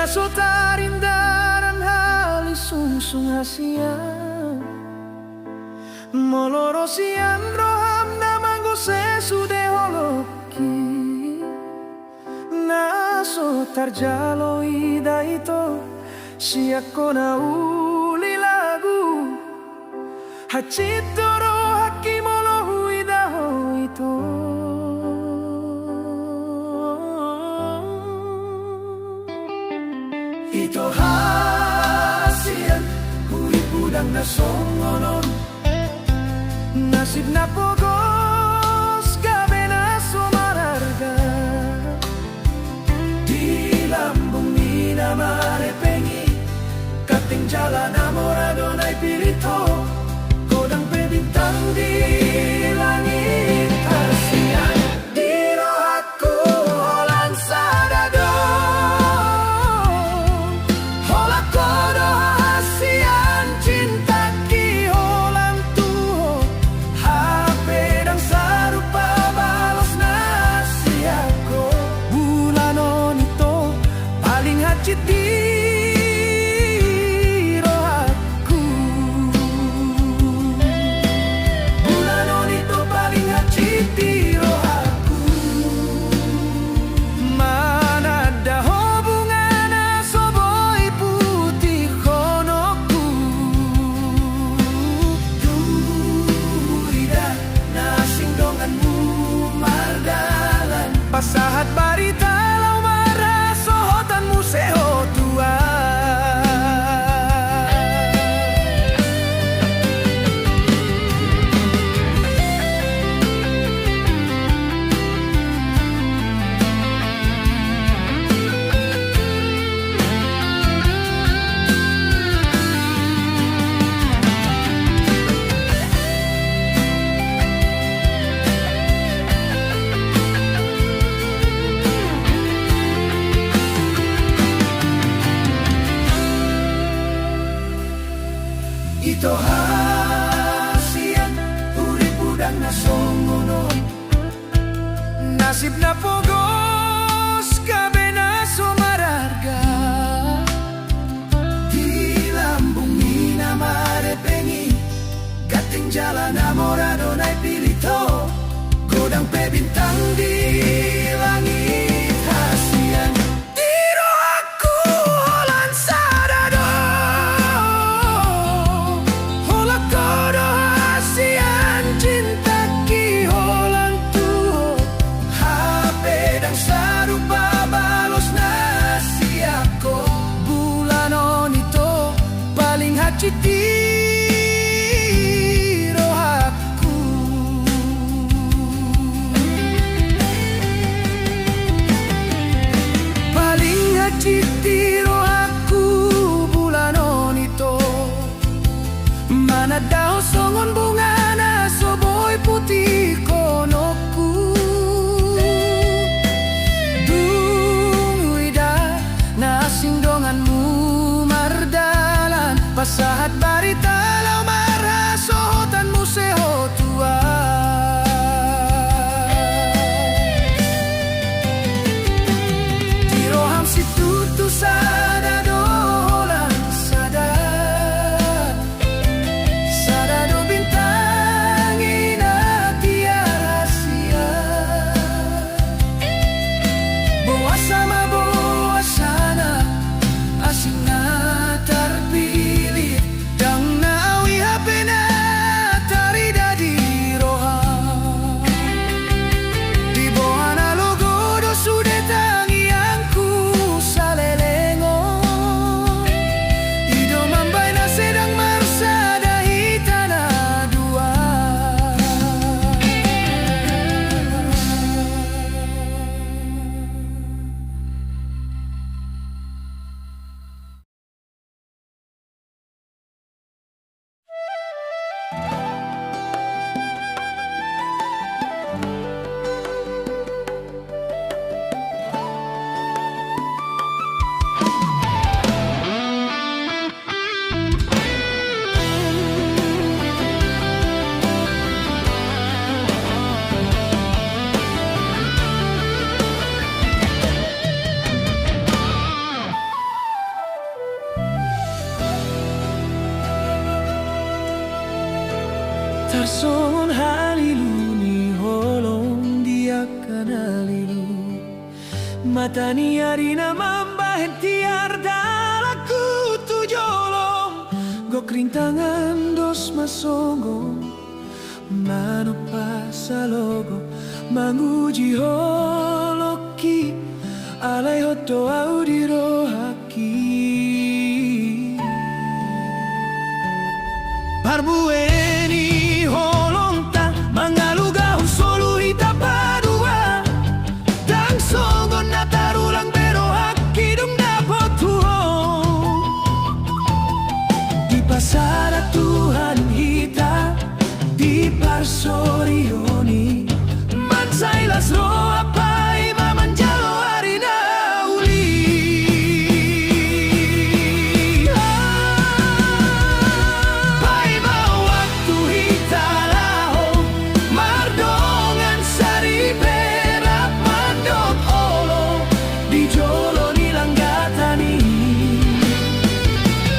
naso tarindaran hali sungsung Asia moloro sian roham namango sesude holoki naso tarjalo ida ito siako na uli lagu hachitoro hakimolo huida ho ito ito hasian hui pudang na songonon nasib na pogos gabi na sumararga di lambung minamare pengi kating jalan amorado na ipilito kodang pebintang di langit hasian di rohaku holang sadado holak kodo hasian cinta ki holang tuho HP dan sarupa balos nasiako bulanon ito paling hacit di pasahat barita lau marah sohotan museo tua ito hasian urip udang na songonon nasib na pogos gabi na sumararga di lambung minamare pengi gating jalan amorado na ipilito godang pebintang di langit hasian di rohaku paling hacit di rohaku bulanon ito mana daw songon bunga na soboy putih konoku duida na sindonganmu mardalan pasahat barita lau marah sohotan museo tua di roham situtu sadado holang sadado bintang ina tiara sia boa sana asing na terpilih dang na Parsongon halilu ni holong dia kanalilu mata ni arina mambahen tiar dalaku tu jolong gok rintangan dos masongo mano pasalogo manguji holoki alai hoto audiro haki Barbueni holonta mangaluga solo ita padua dang songo natarulang bero haki dung dapat tuho di pasara Tuhan hita di parsorioni mansailas roa pai mamanjalo arina uli pai mau waktu hita laho mardongan sari berak mandok olo di jolo nilang gatani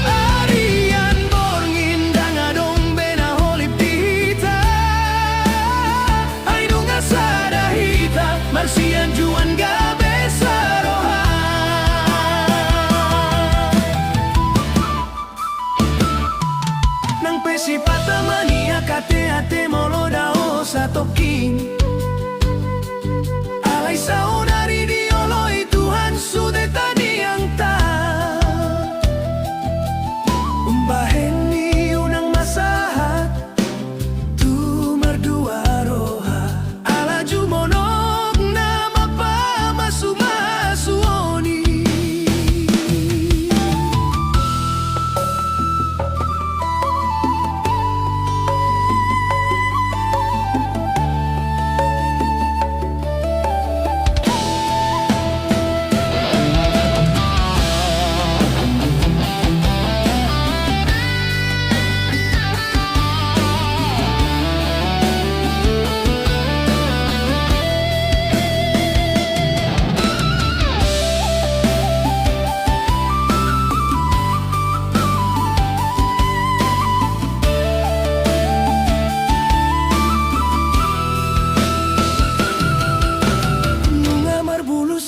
arian borngin dangadong bena holip dihita ay nung asada hita marsian juan gabe saroha nang pesipata mania kate ate molo dao sa toking alay sa unari di oloy Tuhan sudetani ang ta umbahen ni unang masahat tu merdua roha ala jumonok na mapamasuoni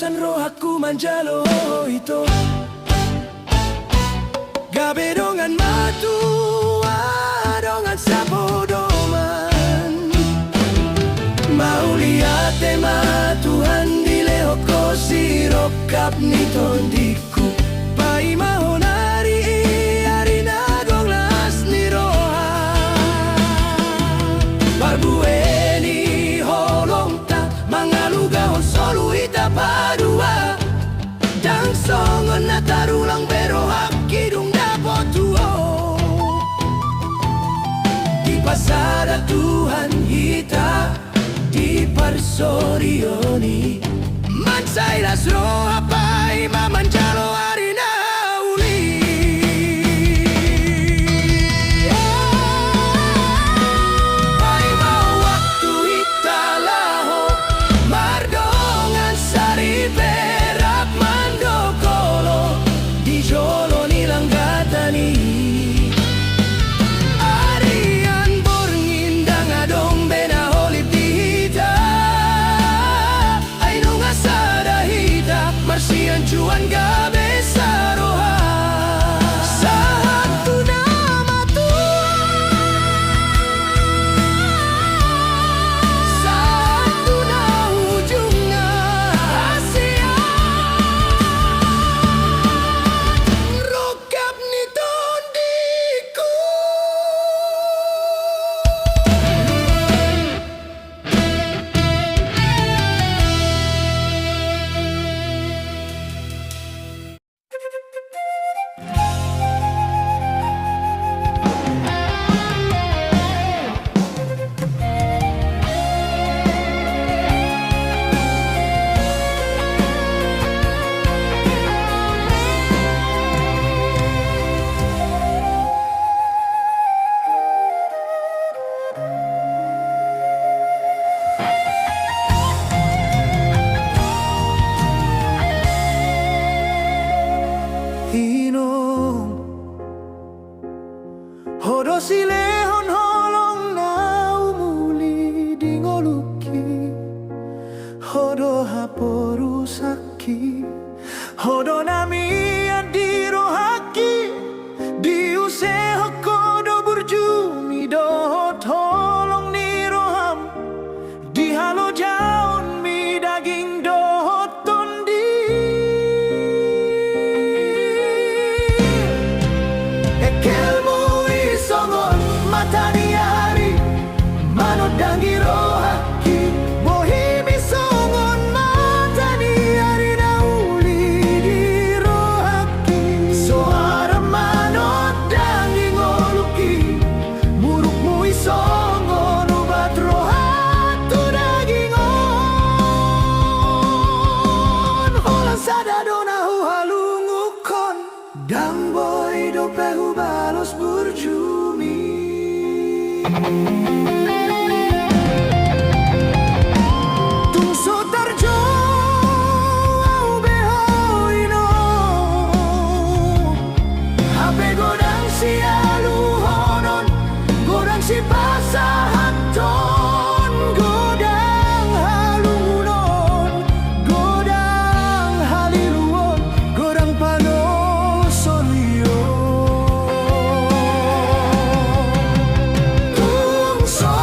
rohaku manjalo ito gabe dongan matu dongan sapodoman mauliate matuhan dilehoko sirokap nitondiku pai mahonari arina gong las niroha barbueni holongta mangaluga solo ita padua dang songon natarulang bero haki dung dapat tuho di pasara Tuhan hita di parsorioni mansailas roha pai mamanjalo arina uli pai mau waktu hita laho mardongan sari berak mandokolo di jolo nilang gatani arian borngin dangadong bena holip dihita ay nung asada hita marsian juan gabe saroha satu nama Tuhan satu na ujungnya Asia rokap ni tondiku Hodo silehon holong na Dang boy do pehu balos burjumi. Tungso tarjo au behoino. Hape godang si aluhonon, godang si pasahaton, godang halungunon, godang haliluon, godang panosolio. Tungso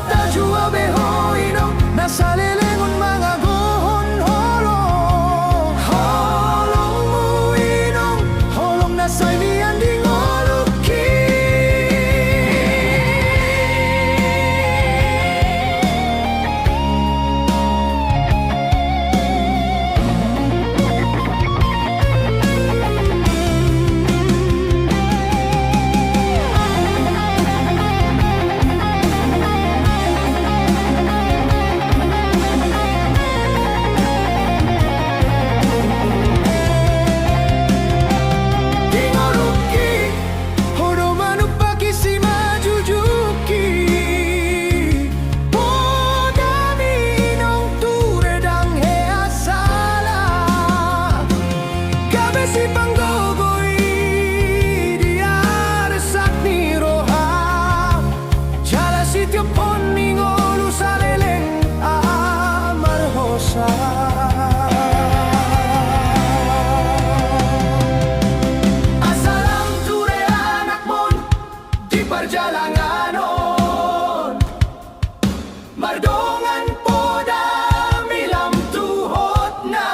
tarjo au behoino, nasa lelengon mga gohon holong. Holong muinong, holong nasa'y mianding oluki. Tingoluki, hodo manupaki si majujuki. Podaminong turedang heasala. Gabe si panggogoy diaresak ni roha. Jala si tiapon mingolu sa leleng amarhosa. Asalam ture anak mon di perjalanan. Mardongan podamilam tuhot na.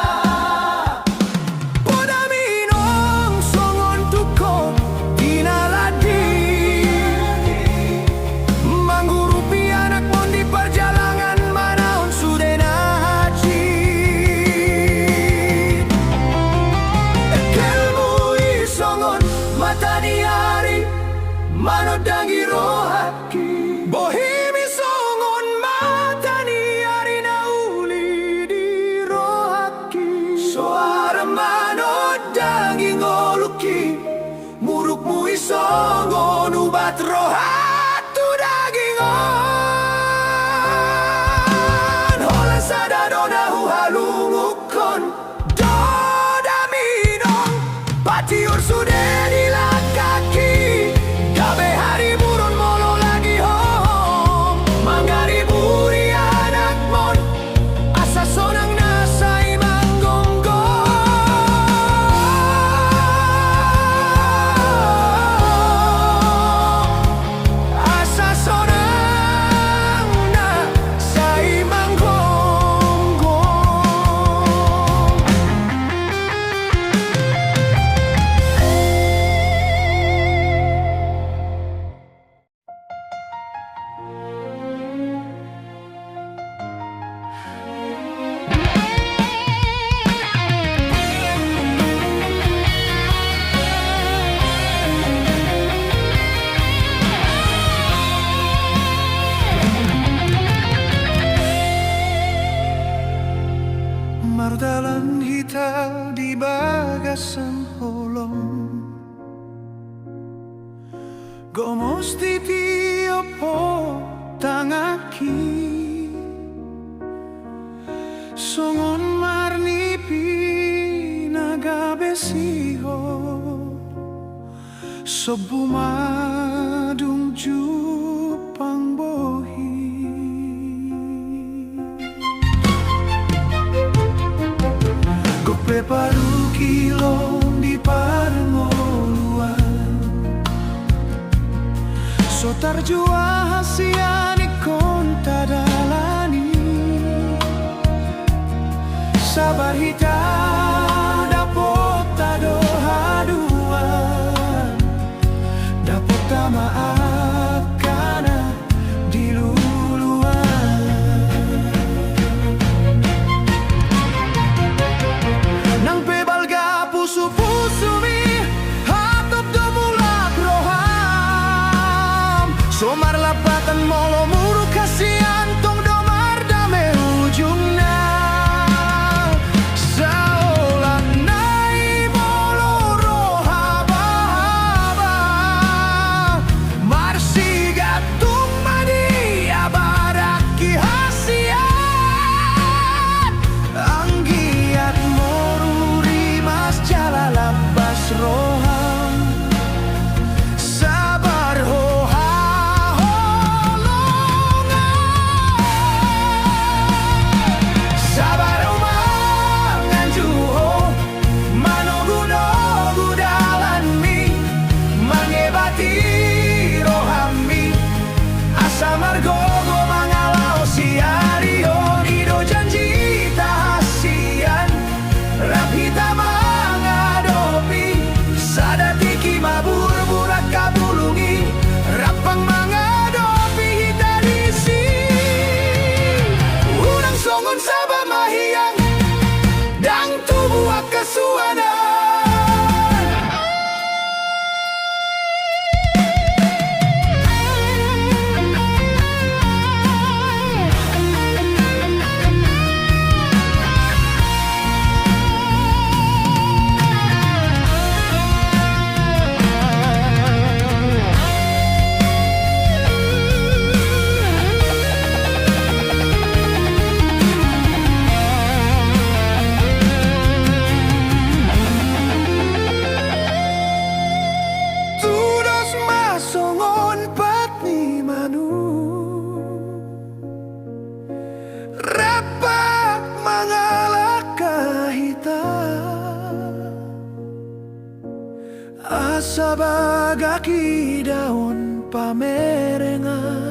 Podaminong songon tukon dinaladi. Manggurupi anak mon di perjalanan manaon sudah na haji. Kelmu isongon mata di hari manodangi rohaki. Bohimi songon mata ni hari nauli di rohaki. Suara manodangi ngoluki, murukmu isongon ubat rohatu dagingon. Hola sadadona halungukon dodaminong patiur sudah dilakaki. Gabe hari buron molo lagi hong. Manggari buri anak mon, asa sonang nasai manggonggo. Asa sonang nasai manggonggo. Mardalan hita di bagasan holong. Gomosti tiopo tangaki. Songon marni pinagabesiho. Sobumadung jupang bohi. Gope paru kilong di parngoluan. Sotar jua hasiani konta dalani. Sabar hita dapot tado haduan. Dapot maaf karena diluluan. Nang pebalga pusu-pusu mi hatop domulak roham. Somar lapatan molo muru kasihan tong domar dame ujungna. Saolah nai molo roham. asa bagaki daon pamerengan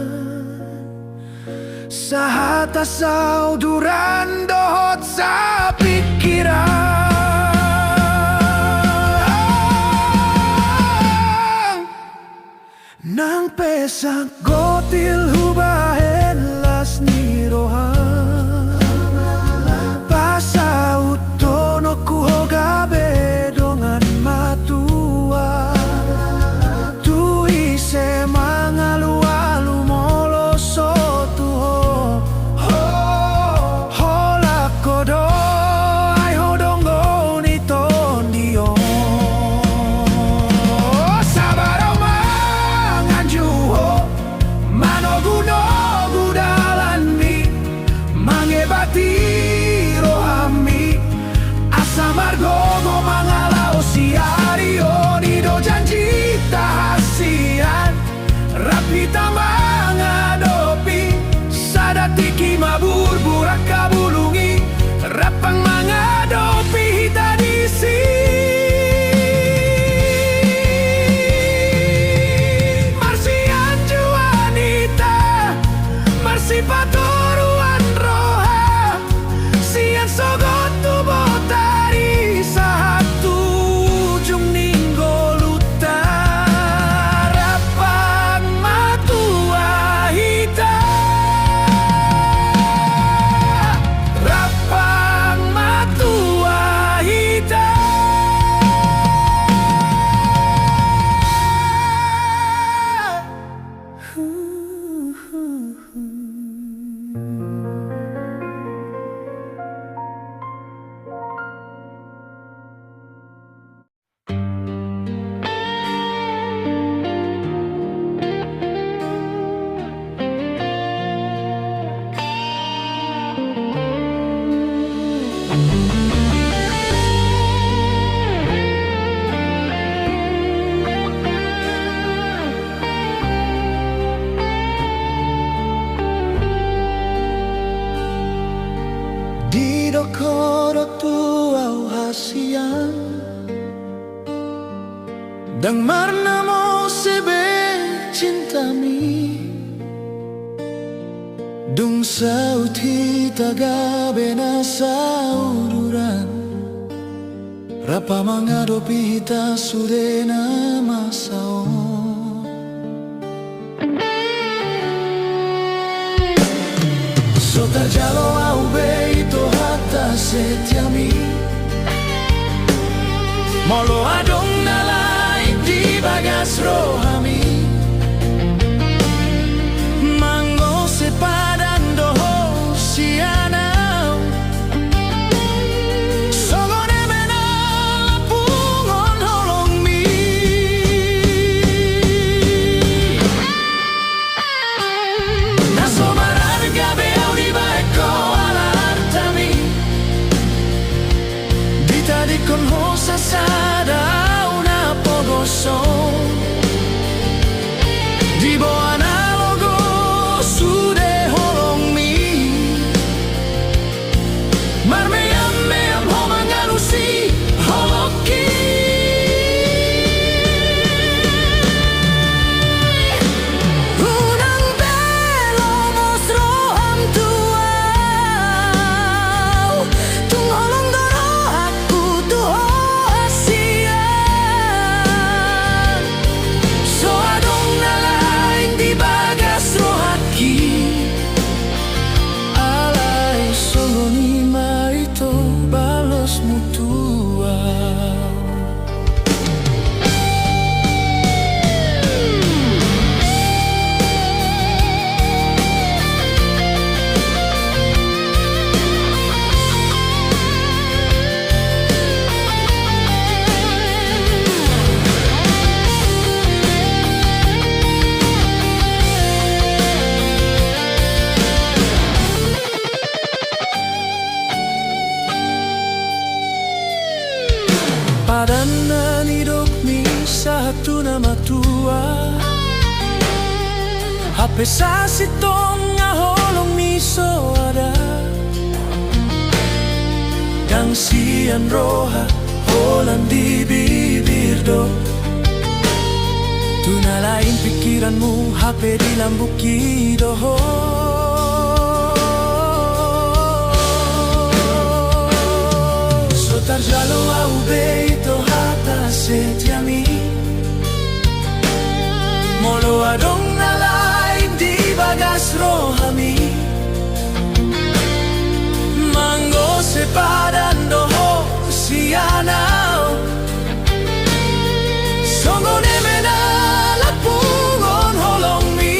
sa hatas sa uduran dohot sa pikiran nang pesang gotil hubahen las ni rohan pasaut tono kuho gabe dongan matua tu ise mangalu-alu molo sotuho hola kodo ai hodongo ni tondio sabaro manganjuho manoguno gudalan mi mangebati rohami asa margogo mangalau siario nido janji tahasian rapita mangadopi sadatiki mabur burak kabulungi rapang mangadopi hitadisi marsian juanita marsi patoruan roha sian sogot tubotari satu ujung ninggo luta rapang matua hita rapang matua hita di dokoro tuau hasian dang marna mo sebe cintami dung sauti tagabe na sauduran rapa mangadopi hita sudena masao sota jalo au beito hata setiami molo adong nalai di bagas rohami mango sepadan doho sianau sogone mena pungon holong mi naso mararga beau di baeko alartami ditadi con hosa sada una pogoso di bo analogo sude holong mi marmeyam meyam homangalusi holoki unang belo mosro am tuau tung holong doro aku tuho asian so adong nalaing di bagas rohaki alai sogoni maito balas mutua padanan hidup ni satu nama tua hape sa sitong ngaholong ni so ada dang sian roha holan di bibir do pikiranmu HP di lambuk kidoho. So tarjalo au beito hata setiami molo adong nalay di bagas rohami mango separando sianao songo nemena lapungon holong mi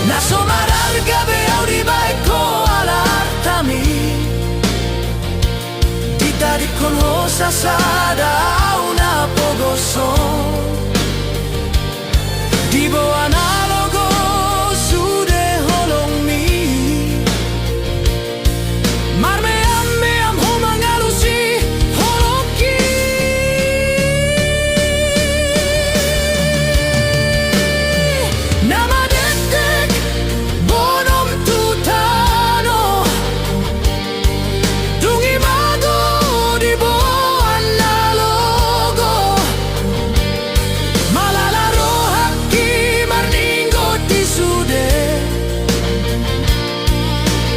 naso mararga beau di baiko alartami tadi con hosa sada una pogoso dibo analogo sude holong mi marme amme am homangalusi holoki nama detek bonom tutano dungi mago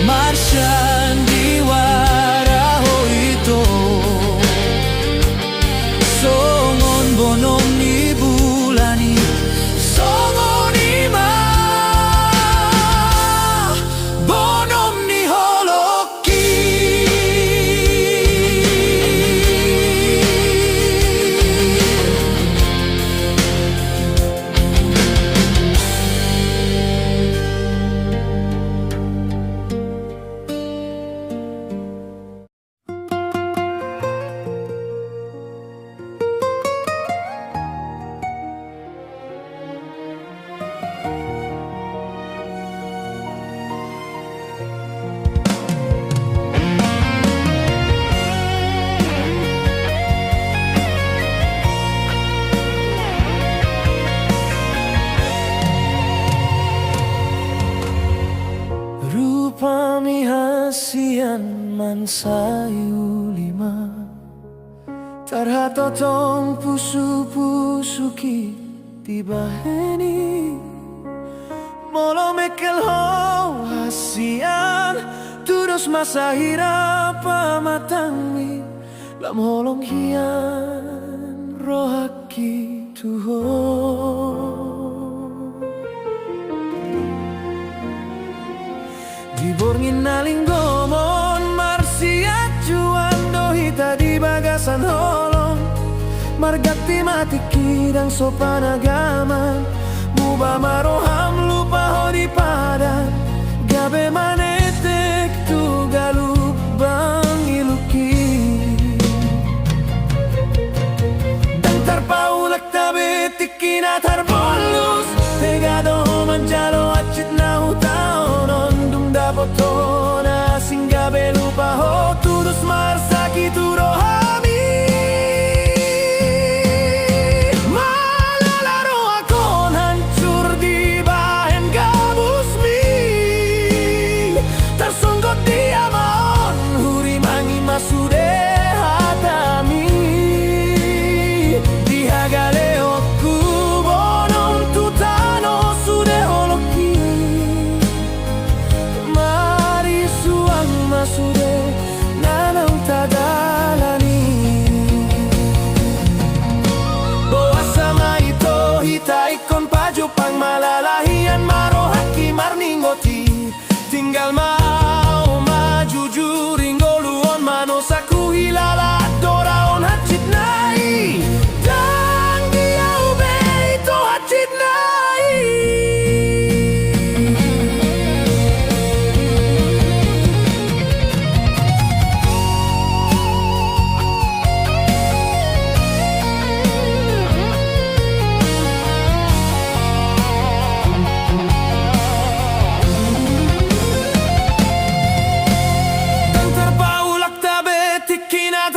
Marsian diwara ho ito songon bonom ni bulani songon ima bonom ni holoki Pamihasian man sayu lima tarhatotong pusu-pusuki tibaheni molo mekel ho hasian tudos masa hirap pamatangi lam holong hian rohaki tuho Diborngin naling gomon marsiat juan dohita di bagasan holong margati mati kidang sopan agaman muba maroham lupa hodi padan gabe manetek tu galup bang iluki dan terpaulak tabe tikina terbolus tegado manjalo acit nau taonon Botona singa belupa ho tudus marsaki turohami malalaro akon hancur di bahen gabusmi tersunggot di amaon huri mangi masude hatami dihagale oku bonom tutano sude holoki sude nanang tagalani Boa sama ito hitai kon pajupang malalahian marohaki marningoti tinggal mau maju juringo luon manosaku hilala doraon hacit nai dan dia ube itu hacit nai Kina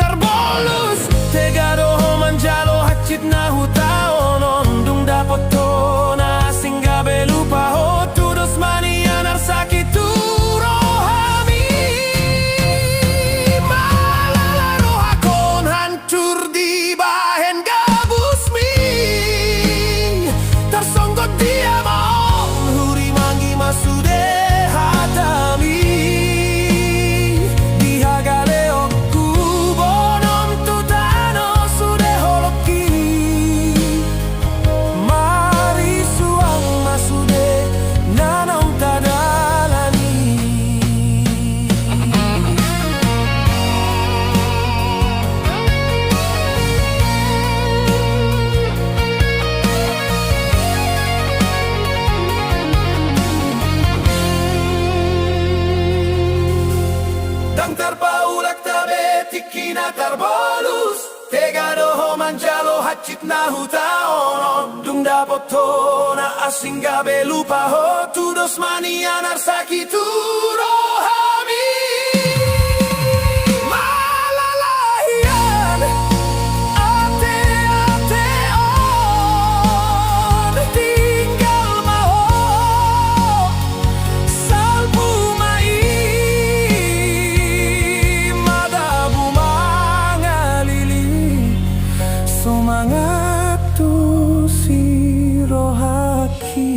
tikina tarbolus Tegado manjalo hachit na hutaono Dungda botona asinga belupa ho Tudos manianar sakituro hami Malalahian ate-ate on Tinggal maho Salbu mai Madabu mangalili Semangat tu si rohaki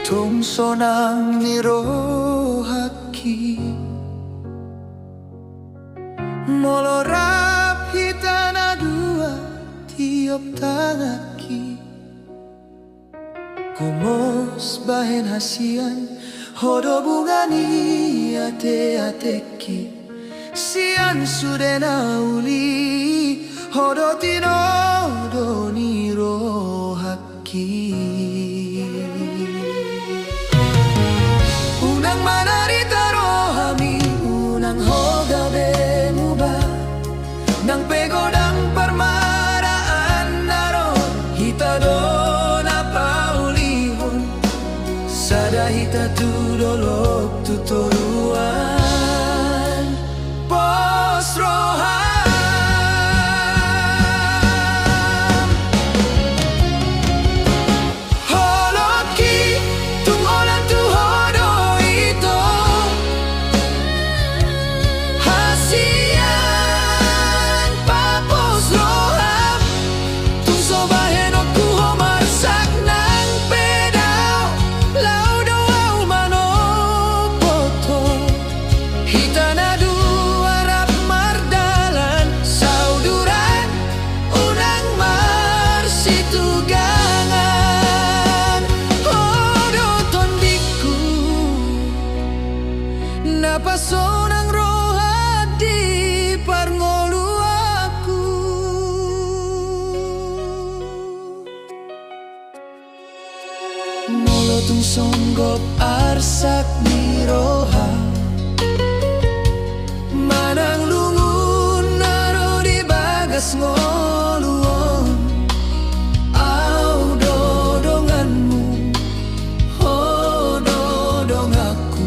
Tungsonang nirohaki Molorap hitana dua tiop tangaki Kumos bahen hasian Hodo bungani ate-ateki Sian sudena uli Hodo tinodo nirohaki Unang manarita rohami Unang hoga bemuba Nang pegodang permaraan naron Hitado na paulihon Sada hita tudolok tutoruan Pos roham Holoki tung olan tu hodo ito Hasian papos roham Tung sobahen o kuho marsak ng pedaw Laudo au manopoto Hita na duarap mardalan Sauduran unang marsitugangan Hodo tondiku Napason ang roha di parngolu aku Molotung songgop arsak ni roha Manang lungun naro di bagas ngoluon Au dodonganmu Ho dodong aku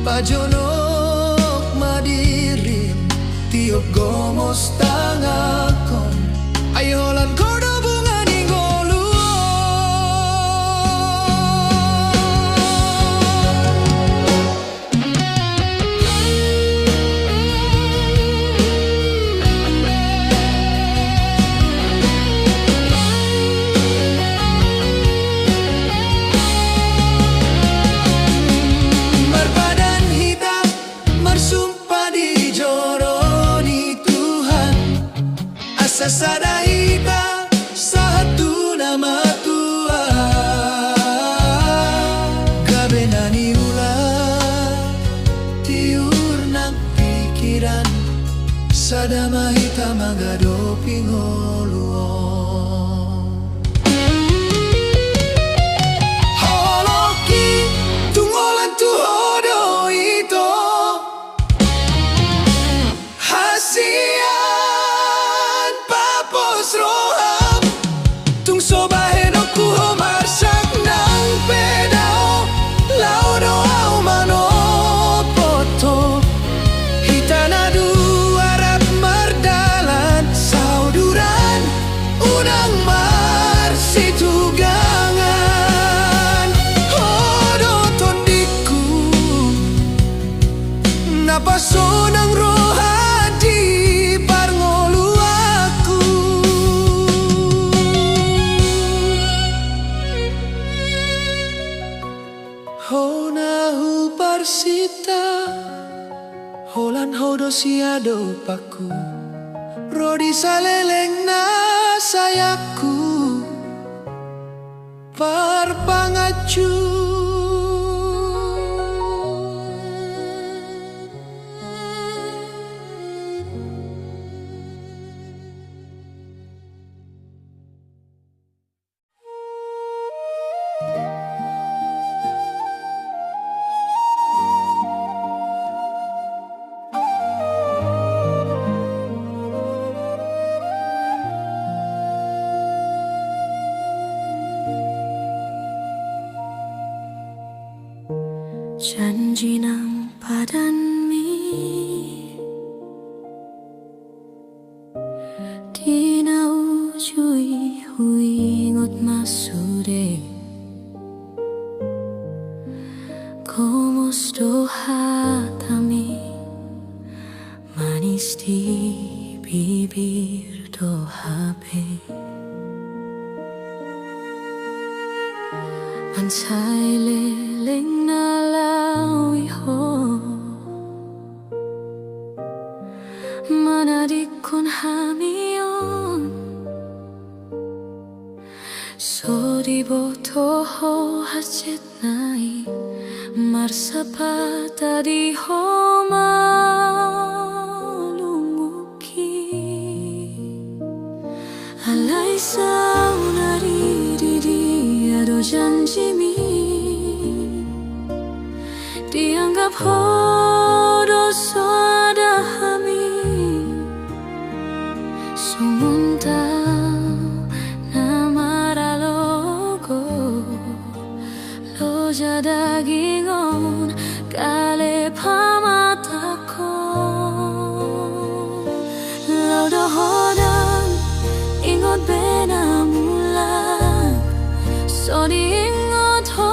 Pajonok madirin Tiop gomos tangakon Ayolan kodo bunga ni ngoluon Berbadan hitam Bersumpah di joroni Tuhan Asa sada hita Satu nama Tuhan Gabenani ulah Tiur nang pikiran Sada mahita magado pingoluon Holoki tungolan tu hodo ito Hasian papos roham Tung sobahen o kuho marsak ng pedao Laudo au manopoto Hita na duarap mardalan Sauduran siado paku Rodi saleleng na sayaku Parpangacu Janji ng padanmi Di na ujui huingot masude Kumusto hatami Manis di bibir do hape Mansay leleng na lawi ho Manadikon hamion So di boto ho hacet nai Marsapata di ho malumuki Alay saunari di ado janjimi Dianggap hodo soada hami Sumuntang namara logo Loja dagingon kale pamatako Laudo hodang ingot benamulang So diingot ho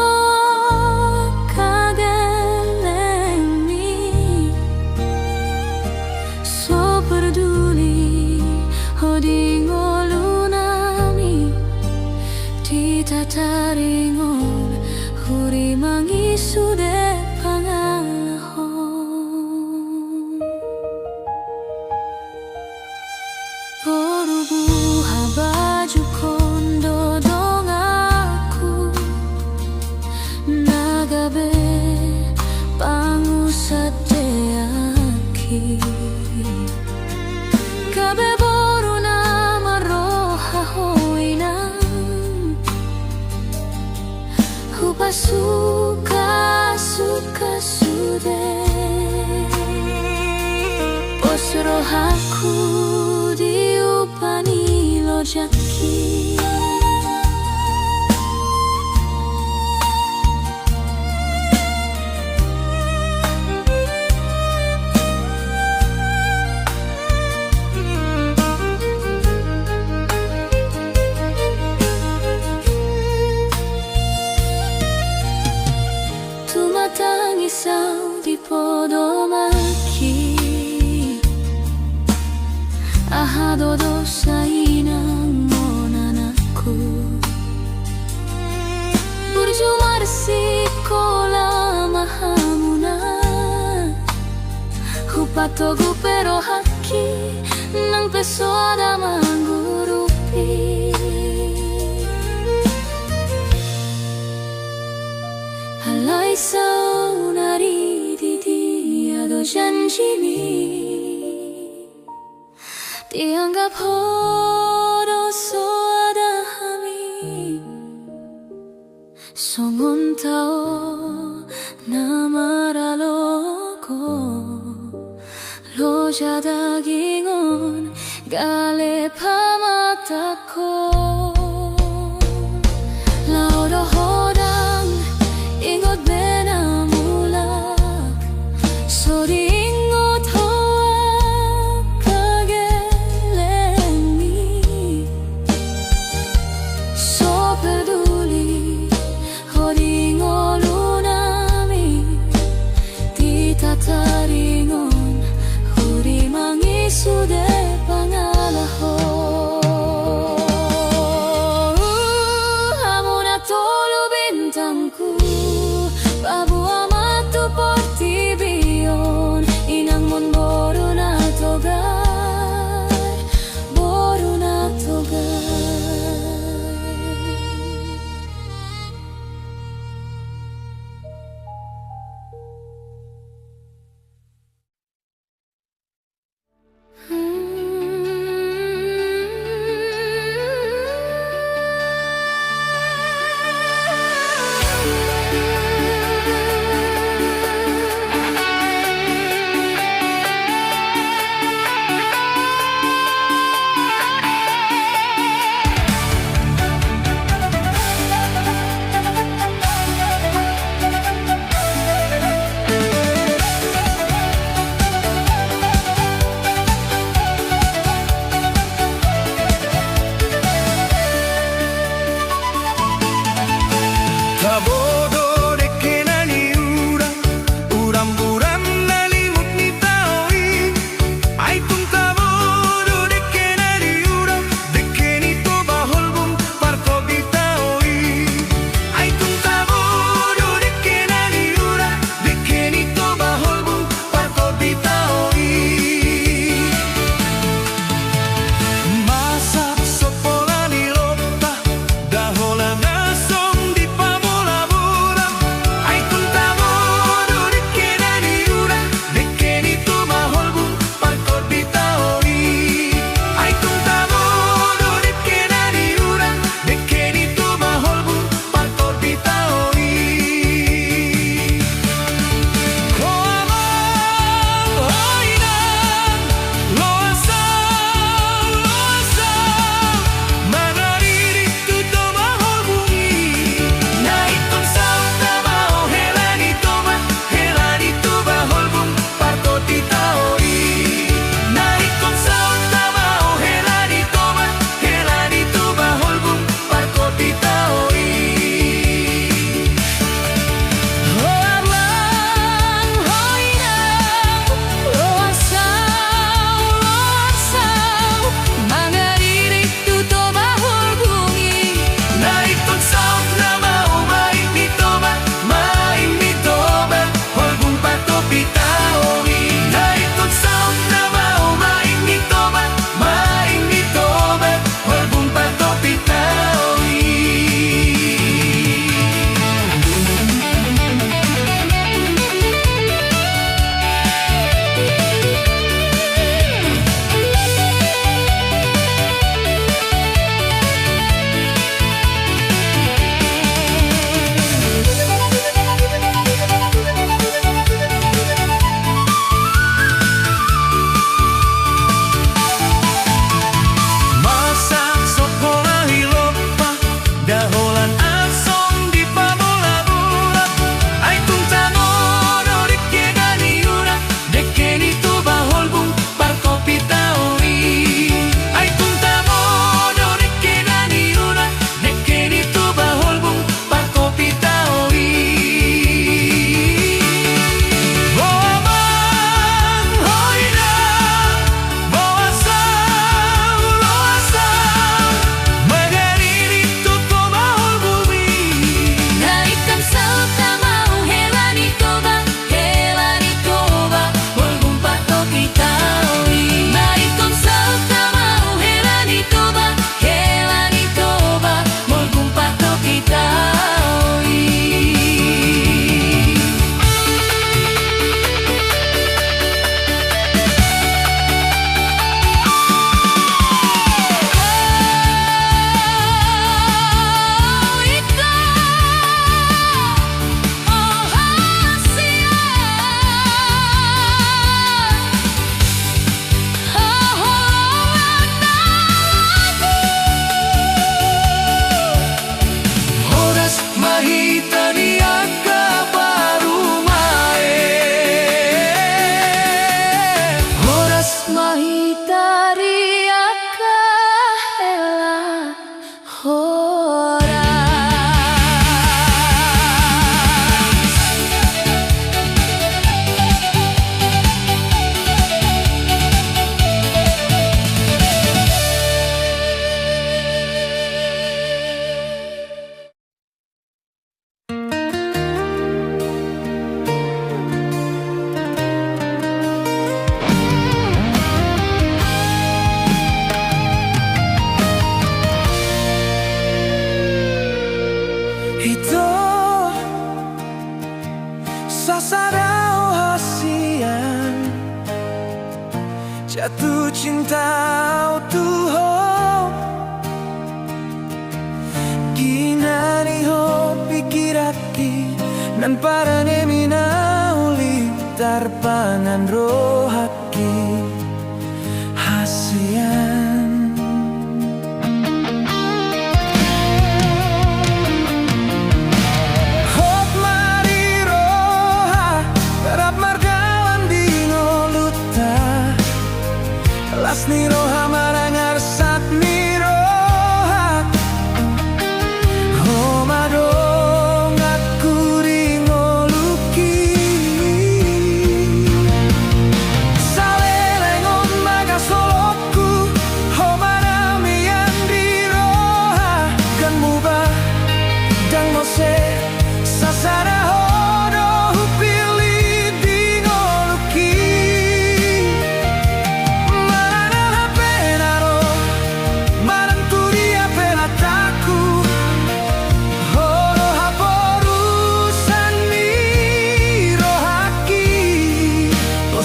Taringon huri mangisude pangalahon Porubu habaju kondo dong aku Nagabe pangusat deaki Kabe boru nama roha hoina Suka sude Posro haku diupani lojaki Tangisaw di podomaki Ahado dosa inang monanaku Berjumar si kola mahamuna Hupatogu pero haki Nang peso ada manggurupi Alay saunari di ado janjimi Dianggap hodo soada hami Songon tao namara logo Loja dagingon gale pamatako Laudo hodang ingot benamulak So diingot hoa kagelemi So peduli hodingo lunami Di tataringon huri mangisude pangalahon cinta Tuhan Ginani ho pikiraki nan parane minauli tarpangan rohaki hasian hop mari roha rap margawan di ngoluta lasni roha marangar sat ni roha ho madong aku ringoluki salelengon maga solokku ho maramian di roha kan mubah dan mose sasara hodo pilih di ngoluki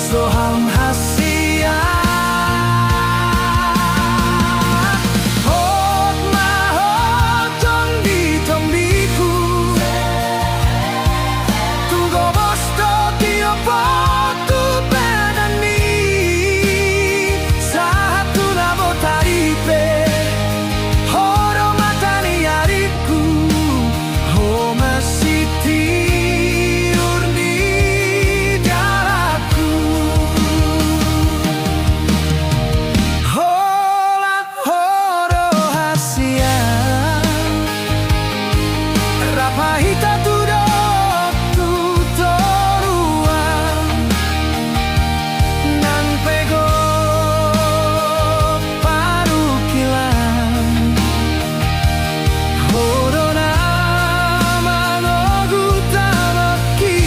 Soham hasia hot ma hot tombiku tunggu bosto tio potu penani satu labo taripe horo matani ariku ho masiti Pahita tudok tutoruan nan pego parukilan horona manogu tamaki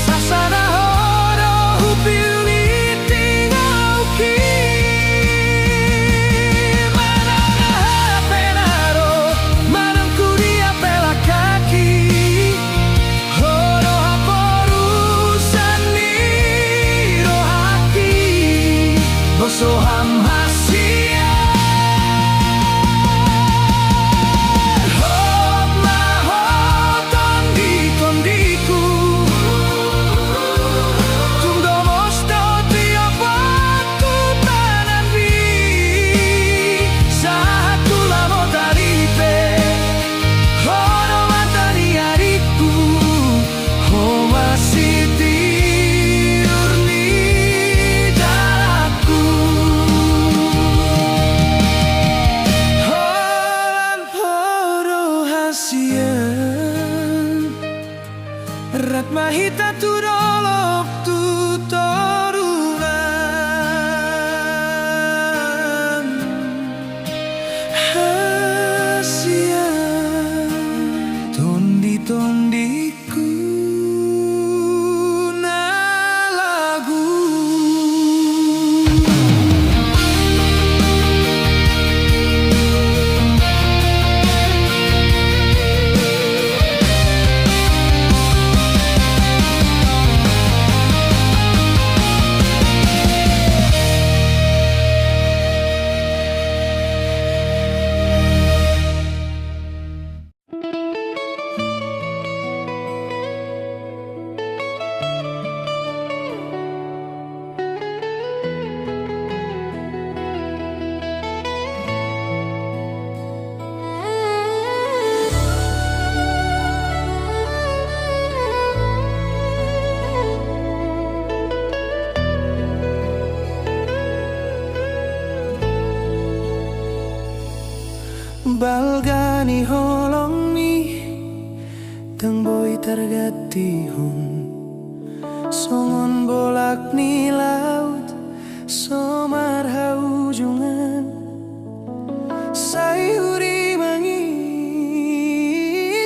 sasana horo upili tingauki manana penaro manangku dia pela kaki horo haporusan ni rohaki bosoham hasia Rat mahita tudolok tutorunan hasian tondi-tondiku na lagu Balgani holong mi teng boy tergati hun songon bolak ni laut somar haujungan sayuri mangi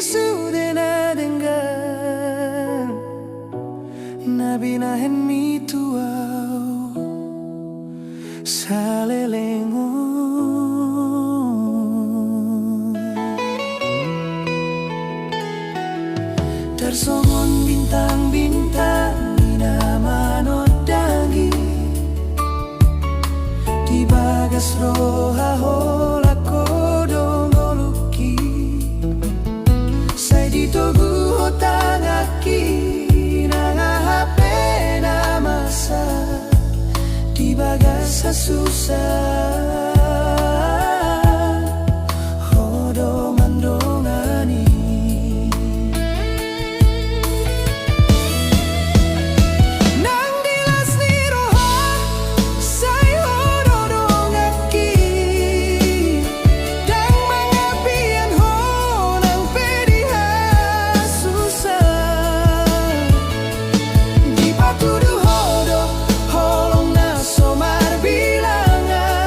sudena denggan nabi nahen mi tuau salelengon tersongon bintang-bintang ina dangi di bagas roha hola kodong oluki sai ditogu hotangaki nanga hape na masa di bagas susah hodo mandongani bilangan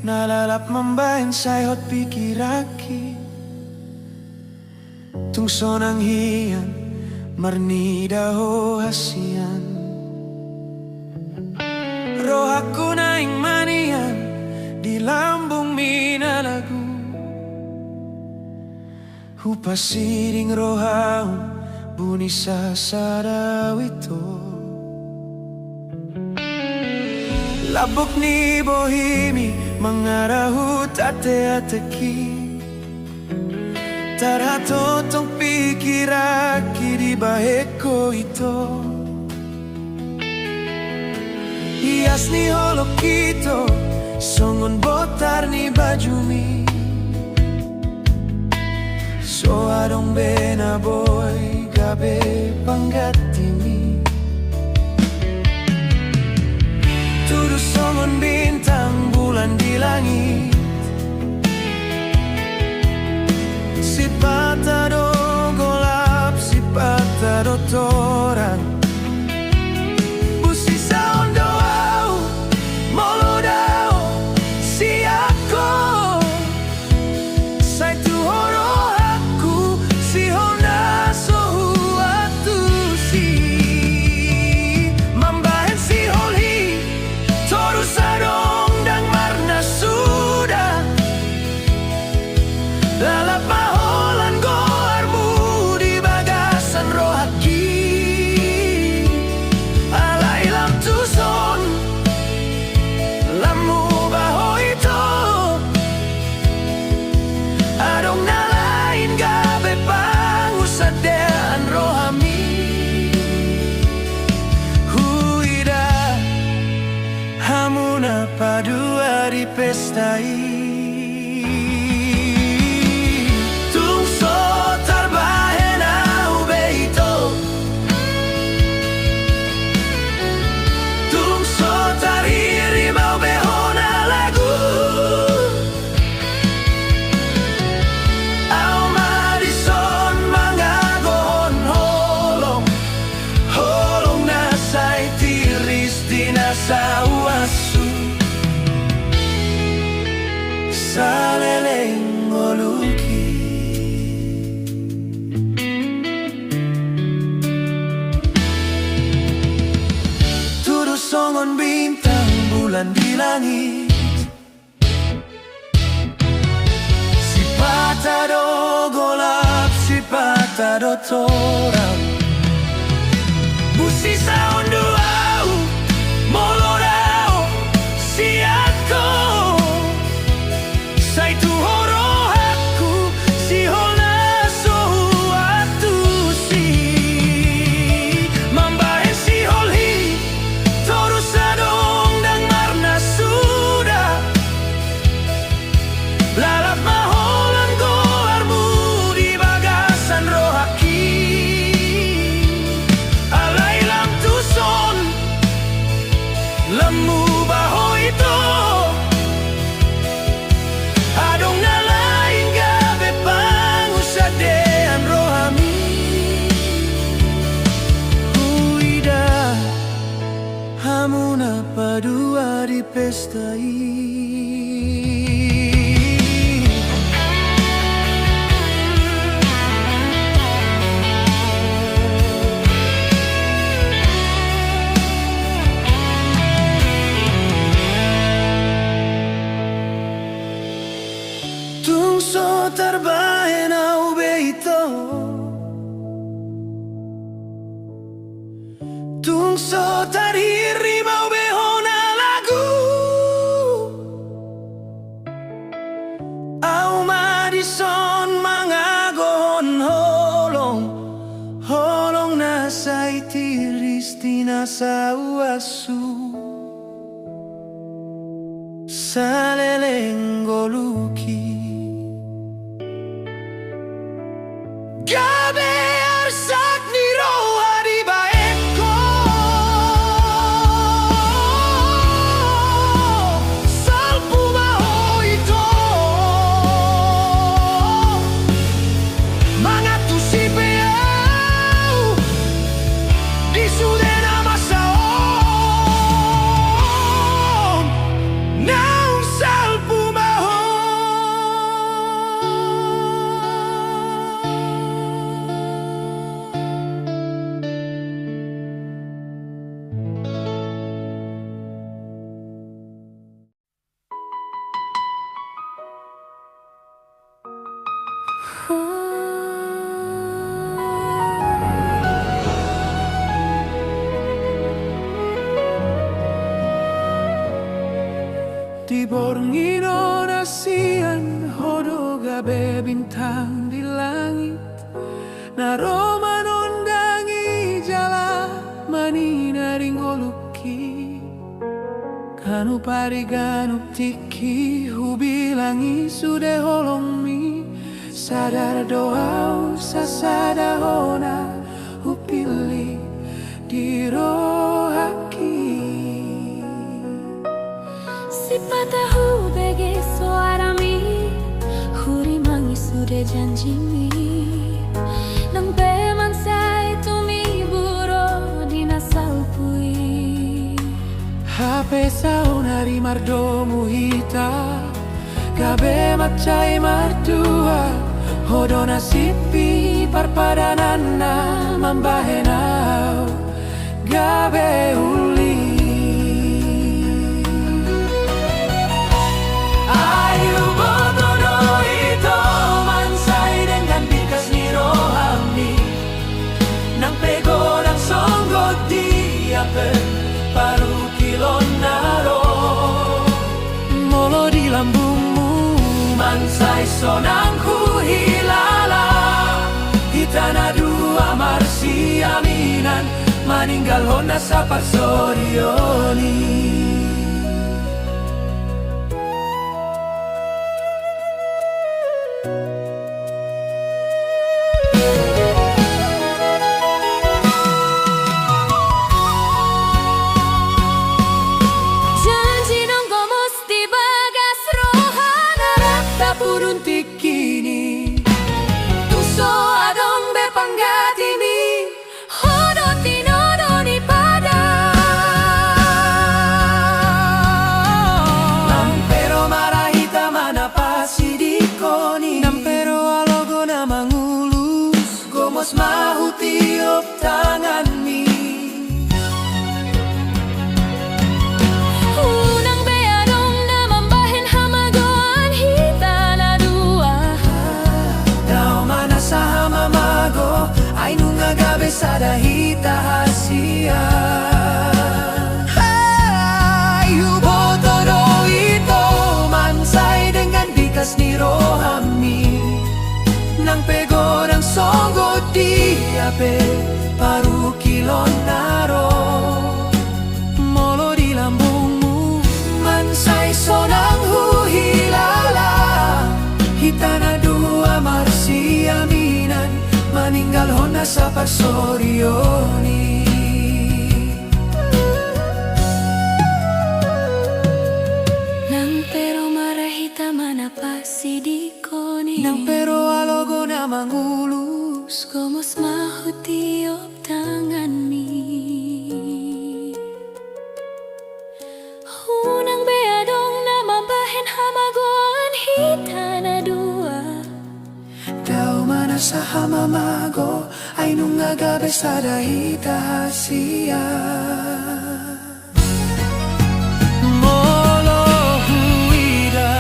nalalap membayan sayot pikiraki tungso nang hiyan marnida ho hasian rohaku naing manian di lambung minalagu hupasiring rohaum bunyi sasarawito labok ni bohimi mangarahu tate-ateki taratotong pikiraki di baheko ito hias ni holok ito songon botar ni bajumi so adong bena boy gabe panggatimi tuduh songon bintang bulan di langit si patado golap si patado torang busi saon doau molo dao si ako sai tu horo aku si honda sohu atu si mambahen si holhi toru sadong dang marna sudah lalap maholan goarmu di bagasan rohaki alai lam tuson lamu baho ito adong nalain gabe pangusadean rohami huida hamuna padua di pestai saleleng oluki tuduh songon bintang bulan di langit si patado golap si patado torang busi saon doau molo dao si ako sai tu horo aku si hola sohu atu si mambahe si holhi toru sadong dang marna sudah lalap maholan goarmu di bagasan rohaki alai lam tuson lemu baho itu adong nalain gabe pangusadean rohami huida hamuna padua di pestai tungso terbaik au beito tungso tariri mau behona lagu au madison mangagon holong holong nasai tiris tinasa uasu saleleng goluki gabe arsak ni roha di baeko salpu baho ito mangatu si peau di sudena masaon na Di borngino nasian hodo gabe bintang di langit Naroma nondangi jala manina ringoluki Kanu pariganup tiki hubilangi sude holongmi Sadar doa sasada hona hupili di rohaki Si patahu bege suarami Huri mangi sudah janjimi Nang peman sai tumi buro dinasau pui HP saunari mardomu hita Gabe macai martua Hodo nasipi parpadanana mambahenau Gabe uli Ayu botono ito mansay dengan bikas ni rohami Nang pego ng songgot di apen paru kilon naro Molo di lambungmu mansay sonang ku hilala Hitana dua marsi aminan maninggal hona sa pagsorioni Janji nunggu mesti bagas rohana rakta purun tikini Tuso adong bepanggatimi Hodo tinodo ni pada Nampero marahita manapasi di koni Nampero alogo na mangulus Gomos mahutiop tangan mi Unang beadong na mambahin hamagoan hita na dua Daw mana sa mamago Ay nung agabe sa dahita hasia Ayubotoro ito mansay dengan bikas ni rohami Nang pego ng songgo di ape paru kilon naro Molo di lambungmu mansay sonang huhilala Hitana dua marsi aminan maninggal hona sa pagsorioni Nang pero marahita manapasi di koni Nang pero alogo na mangulus Gomos mahutiop tangan mi Unang beadong na mambahin hamagoan hita na dua Daw mana sa hamamago Ay nung agabe sa dahita hasia Molo huida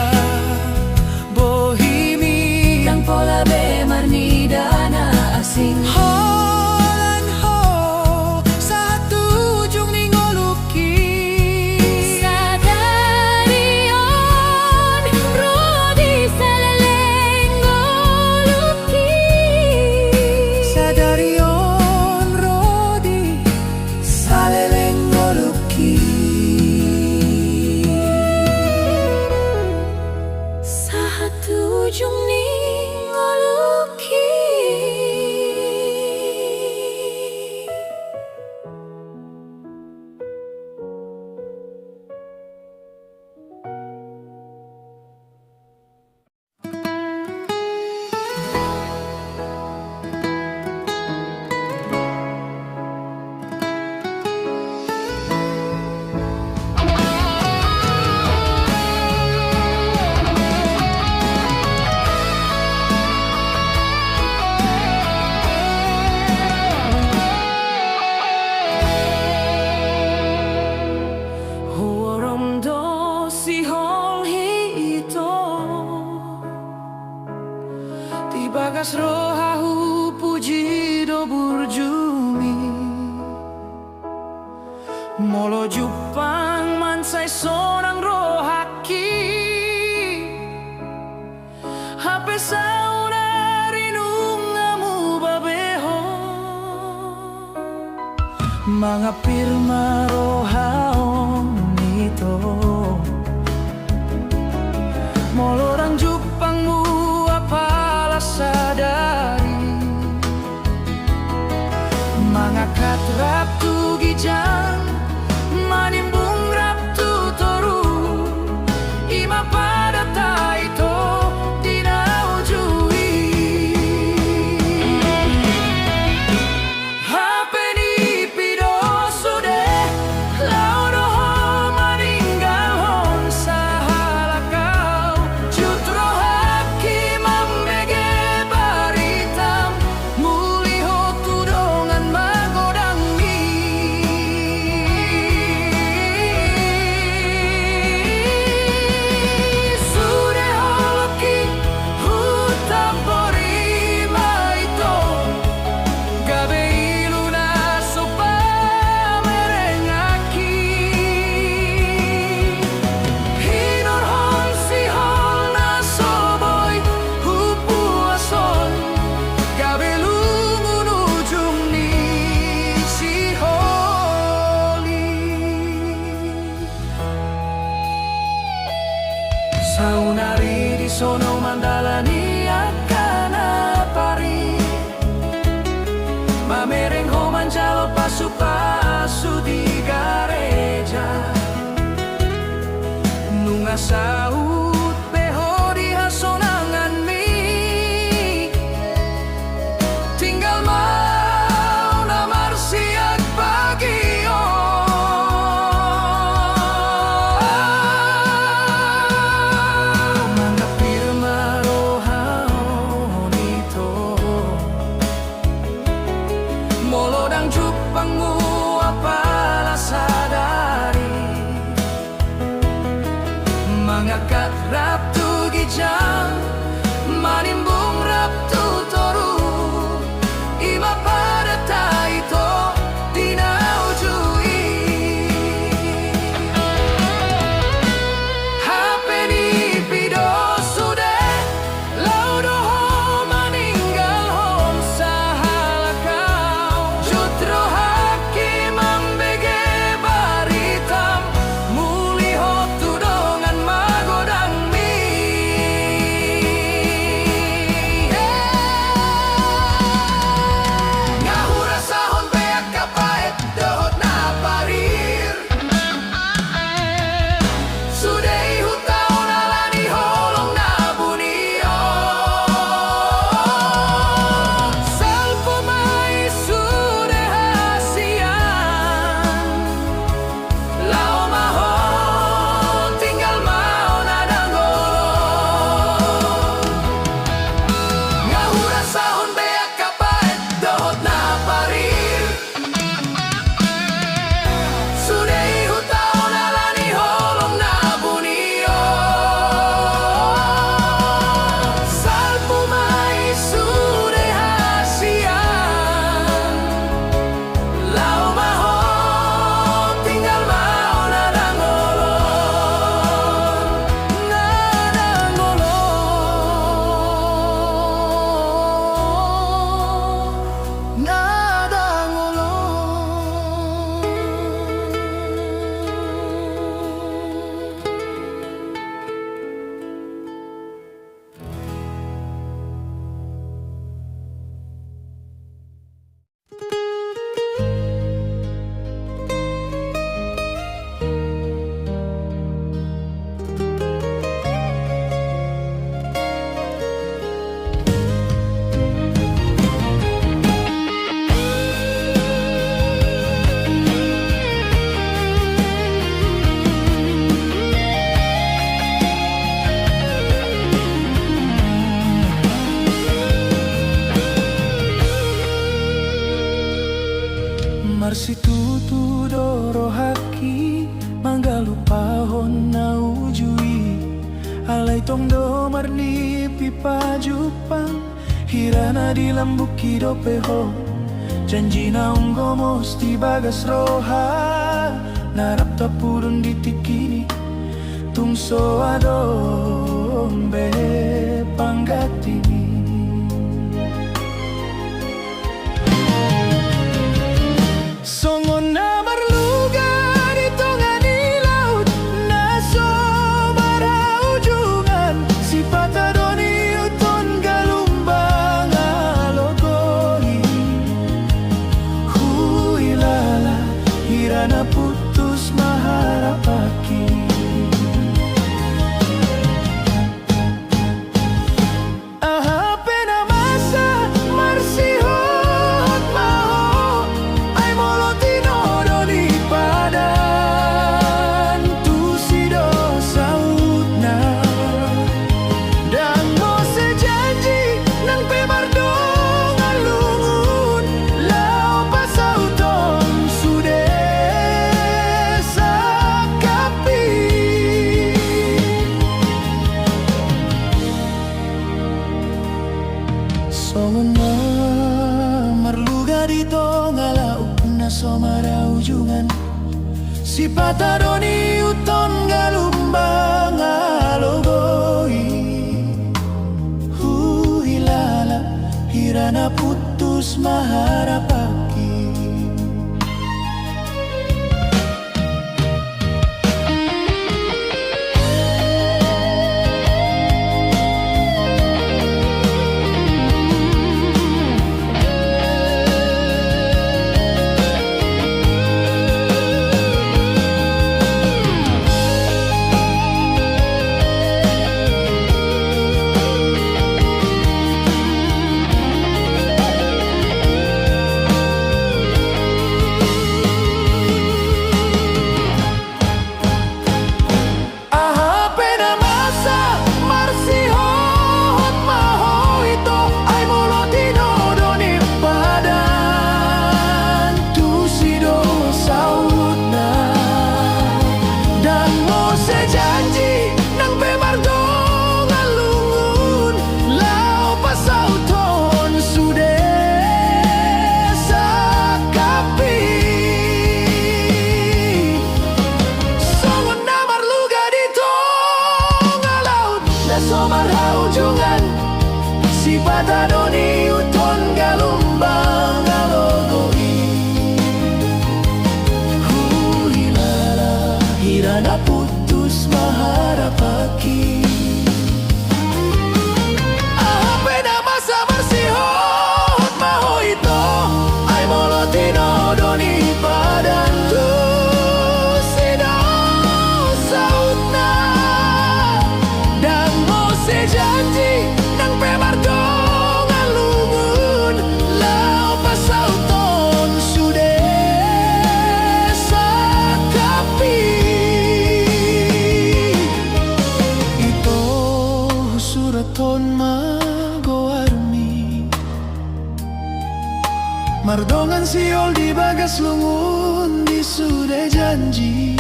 bohimi Nang pola be marnida na asing Holan ho sa tujong ningoluki Sa darion Rodi sa lalenggo luki Sa darion rodi sa lelenggo bagas rohahu puji do burjumi molo jupang mansai sonang rohaki hape sauna rinungamu babeho mangapir marohaong nito molorang jupangmu apalah sadari mangakat raptu gijang manimbung raptu toru ima pada taito dinaujui hapeni pidoso de laudoho maninggal hon sahalakau jutro haki mambege baritam muliho tudongan magodang mi sude holoki hutapori maito gabe iluna sopa merengaki hinor hon si hol na soboy hupu ason gabe lungun ujung ni si holi saunari di sono mandalani akana pari mamereng ho manjalo pasu-pasu di gareja nunga saut beho di hasonangan mi tinggal mau namar siag pagio mangapir marohaon ito molodang jupangmu apalah sadari mangakat raptu gijang manimbung raptu toru ima pada taito dinaujui hapeni pidoso de laudoho maninggal hon sahalakau jutro haki mambege baritam muliho tudongan magodang mi ngahura sahon beak kapaet dehot na parir sudei hutaon alani holong na bunio salpo mai sude hasian lao maho tinggal mau nadangolong ngahura sahon beak kapaet dehot na parir sudei hutaon alani holong na bunio salpo mai sude hasian lao maho tinggal mau nadangolong Marsitutu doro haki manggalupahon na ujui alay tong do marni pipa jupang hirana di lambuk kidopeho janji na unggomos di bagas roha narap tapurun di tikini tungso adombe panggatini songon na marluga di tongani laut na somaraujungan si patadoni uton galumbang alogoi huilala hirana putus maharapaki si patadoni uton galumbang alogoi huilala hirana putus maharapaki si patadoni uton galumbang alogoi huilala hirana putus maharapaki apena masa bersihot maho ito ay molotino doni padantu sino sautna dan mo sejanji nang pemardong alungun lao pasauton sudah sakapi ito suraton magoarmi mardongan siol di bagas lungun di sudah janji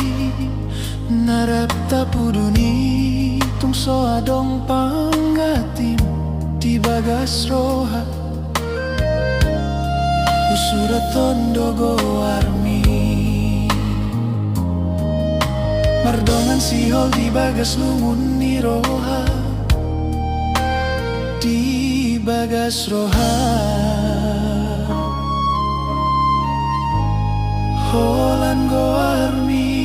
narap tapuduni tungso adong panggatim di bagas roha usuraton dogo armi mardongan sihol di bagas lungun ni roha di bagas roha holan go armi.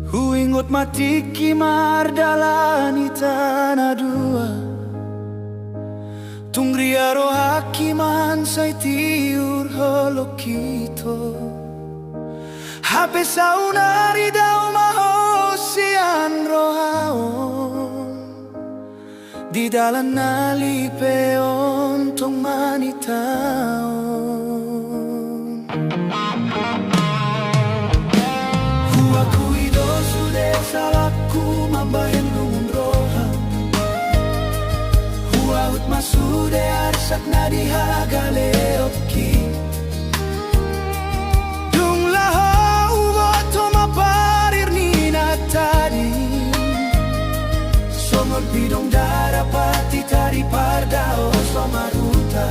Huingot matiki mardalani tanah dua Tungriaro hakiman say tiur holokito Hape saunari daw mahosian rohaon di dalan nalipeon tong manitaon. Hua cuido sude salahku mambahen lungun roha. Hua ut masude arsak nadiha galeopki. Dung laho ugo toma parir ni natadi. Somol bidong darapati tari pardao somaruta.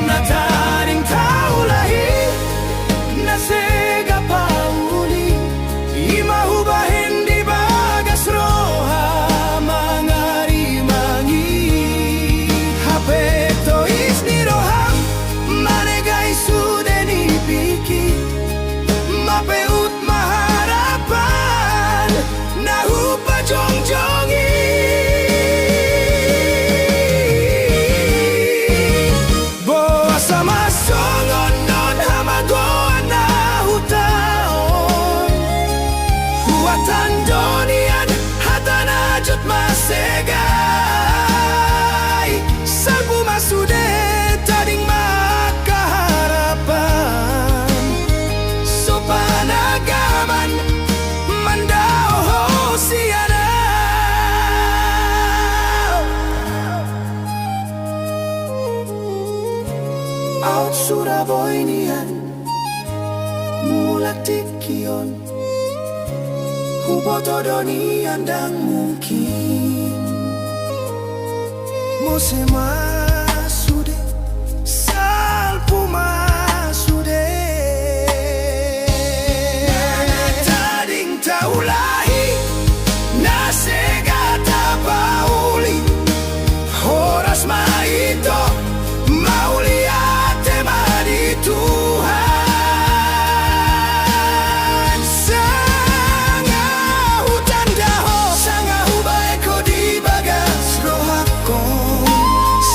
Nataring taulahi nasega pauli imahubahin di bagas roha mangari-mangi hapekto isni roham manegai sude ni piki mapeut maharapan nahupa jongjongi. Boa sama songon non hamagoan na hutaon. Huatan donian hatana jut masegay. Salpu masude tading makaharapan. Sopanagaman mandao siana. Out Suraboinian mulak tikion hubotodoni andang mungkin mose masude salpu masude tading taulahi nasega tapauli horas maito mauliate mari Tuhan. Sanga hutan daho sanga hubaeko di bagas rohakon.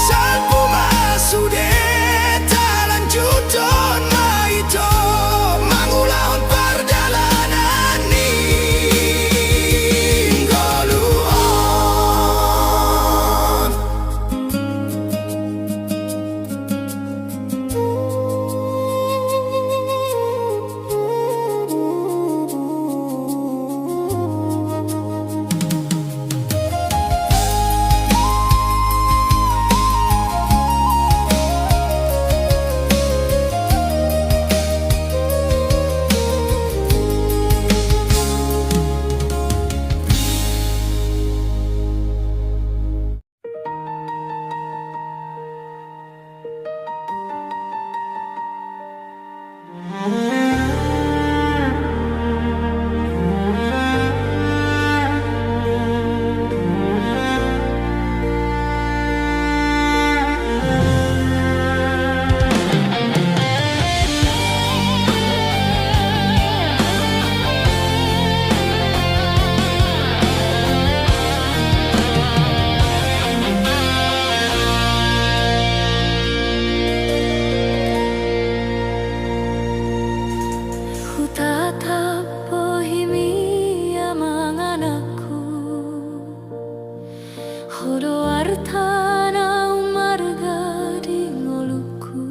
Salpu masude talanjuton maito mangulahon pardalanan ninggoluon. Hutatap pohimi amang anakku Hodo artana umarga di ngoluku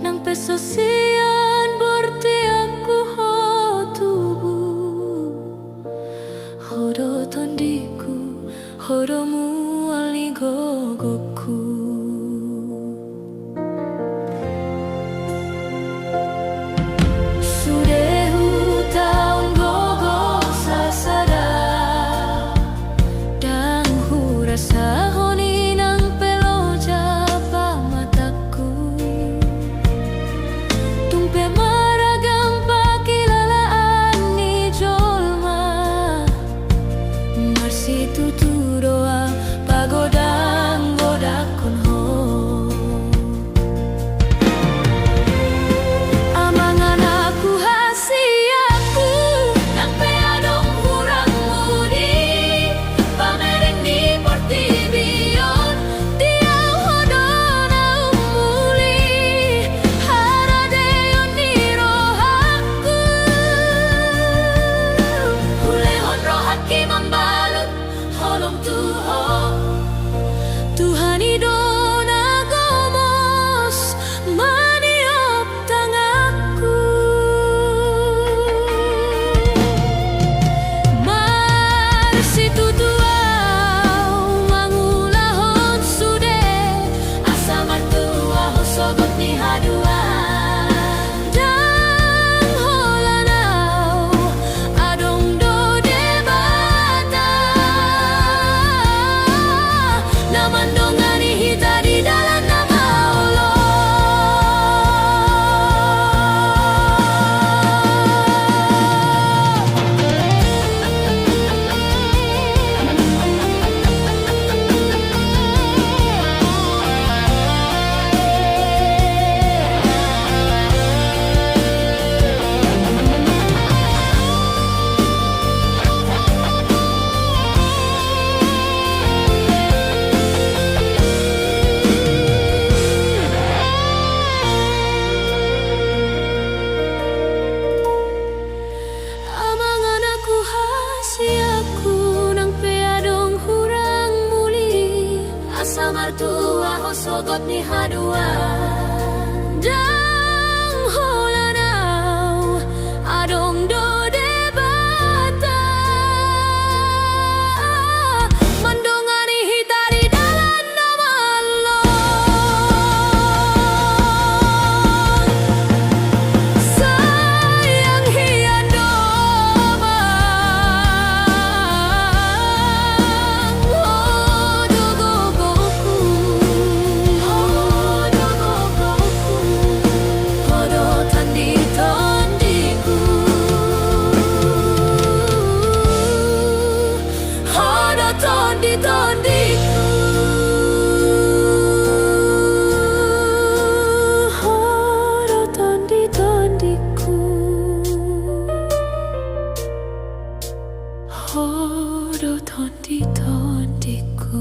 Nang pesosian borti aku hotubu Hodo tondiku Hodo muali gogoku Sudehu taun gogo sasada Dan hurasa honi nang peloja pa mataku Tumpe maragam pakilalaan ni jolma Marsi tuturoa martua ho sogot ni hadua dang holanau adong do debata mendongani hitari dalan namalong sayang hian domang hodo gogoku hodo tandi tondiku hodo tondi tondiku hodo tondi tondiku hodo tondi tondiku.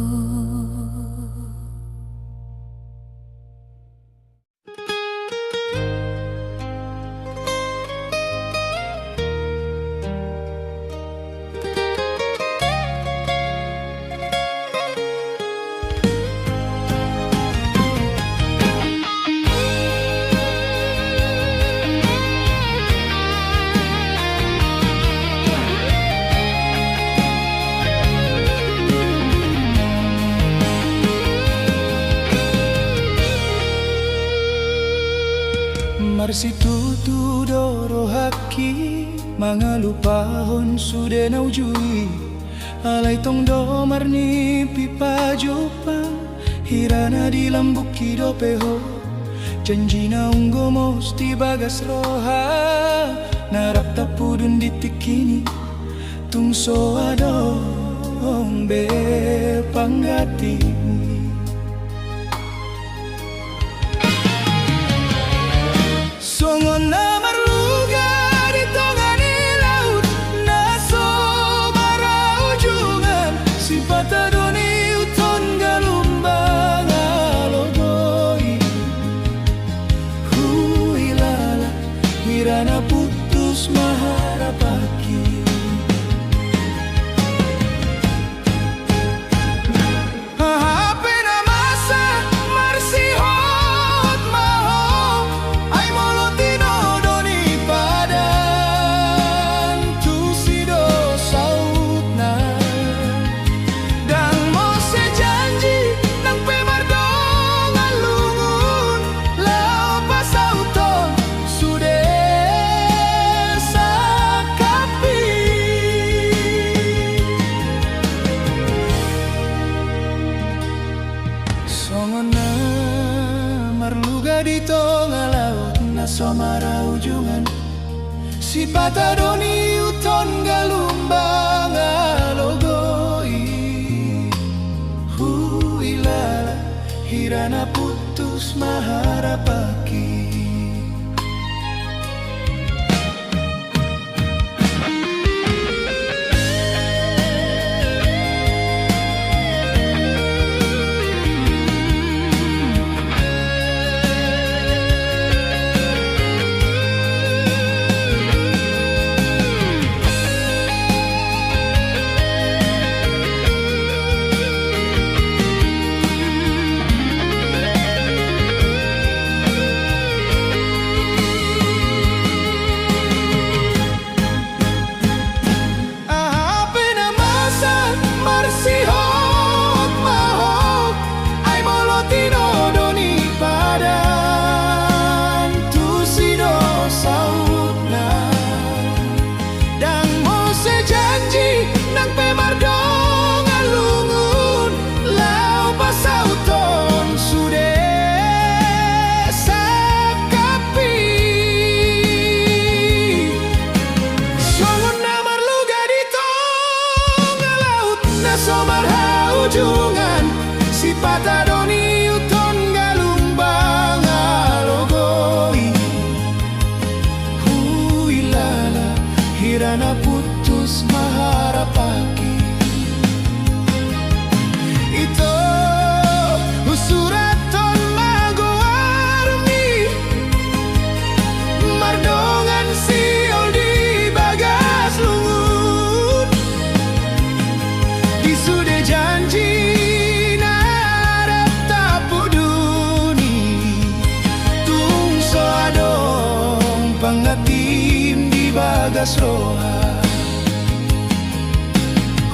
Marsitutu doro haki mangalupahon sude naujui alai tong do marni pipa jopang hirana di lambuk kido peho janjina unggo mosti bagas roha narap tapudun ditikini tungso adong be panggati. Songon na marluga di tongani laut na sobara ujungan si patadoni uton galumbang alogoi huilala hirana putus maharapaki di tengah laut na somara ujungan si patadoni uton galumbang alogoi huilala hirana putus maharapaki. bagas roha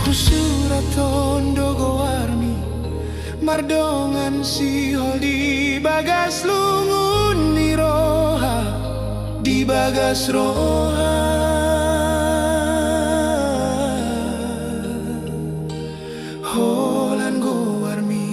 Husuraton dogo warmi Mardongan sihol di bagas lungun ni roha Di bagas roha Holan go warmi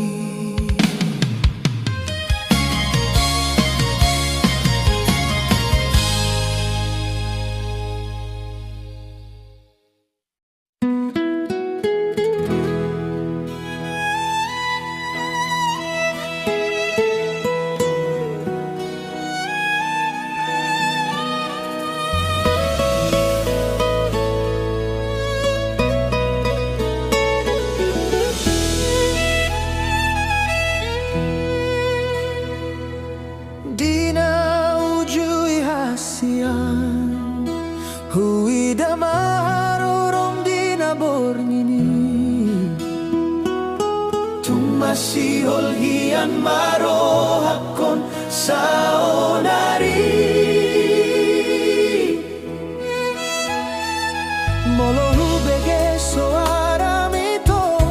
Hui damarorong di nabor ngini Tumasihol hiyan marohakon sa onari Molohu bege soaramito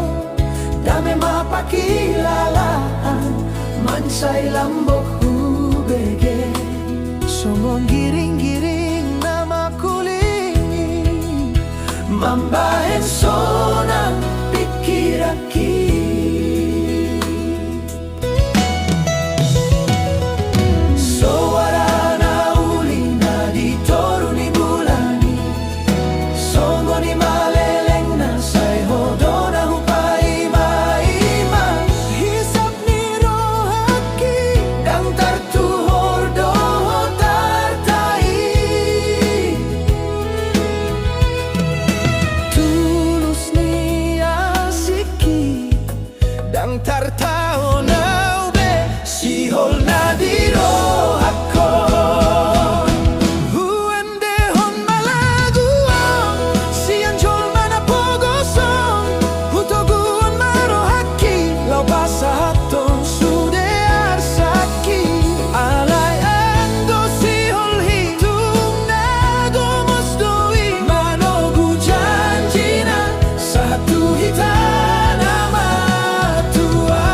Dame mapakilalaan Mansay lambok hubege Somong giring-giring na makulingi Mambahen sonang pikiraki So wala na uli na di toru ni bulani Songo ni maleleng na say hodo na hupai maima Hisap ni rohaki Dang tartuhor doho tartai Tulus ni asiki Dang tartao na ube Sihol na di rohakon Huendehon malaguan Siyan jol manapogosong Hutoguan marohaki Lau basahaton sude arsaki Alay ando sihol hitung Nagomos doi Manogu janjina Satu hitana matua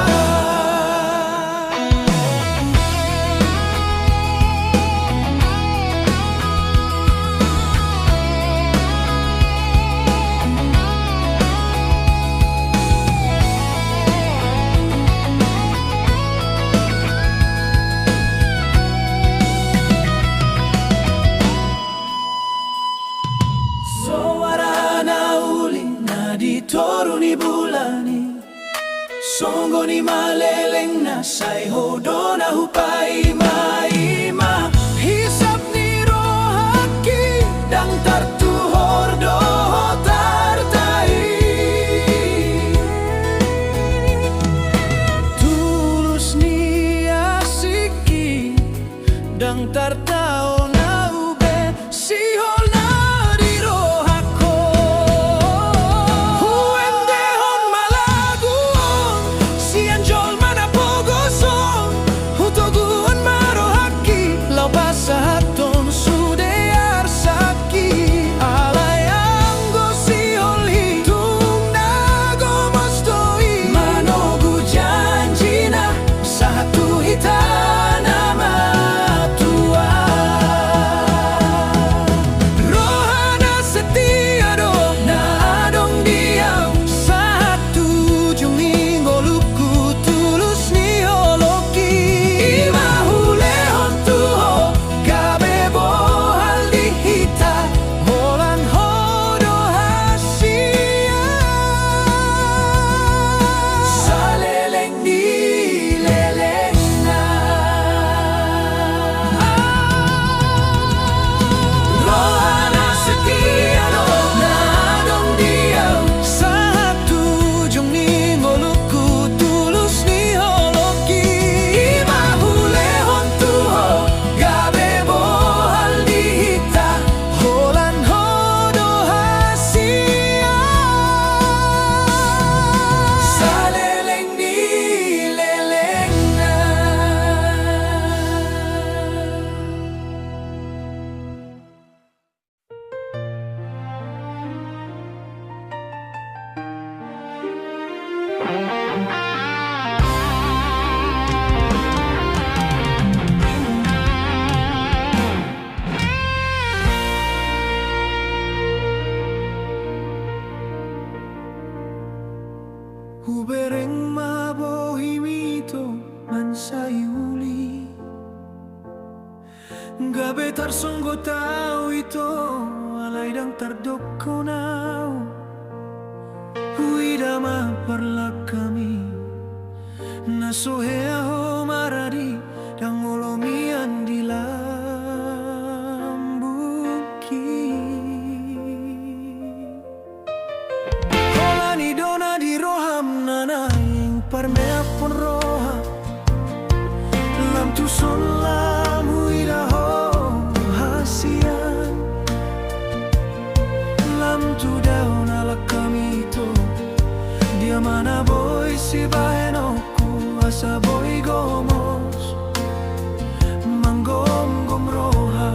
So wala na uli na di toru ni bulani Songo ni maleleng na say hodo na hupai maima Hisap ni rohaki Dang tartuhor doho tartai Tulus ni asiki Dang tartao na ube Sihol na di rohako Huendehon malaguon Siyan jol manapogosong Hutoguan marohaki Hubereng mabohimito man sa iuli Gabi tarsonggo tao ito Alay dang tardok ko now Huida maparlak kami Nasohea ho maradi Dang olomian di lambuki Holani dona di roham nanaing Parmea pun roha Lam tuson lam huida ho hasian Lam tu daun ala kami itu Dia mana boy si bahenoku Asa boy gomos Manggom gom roha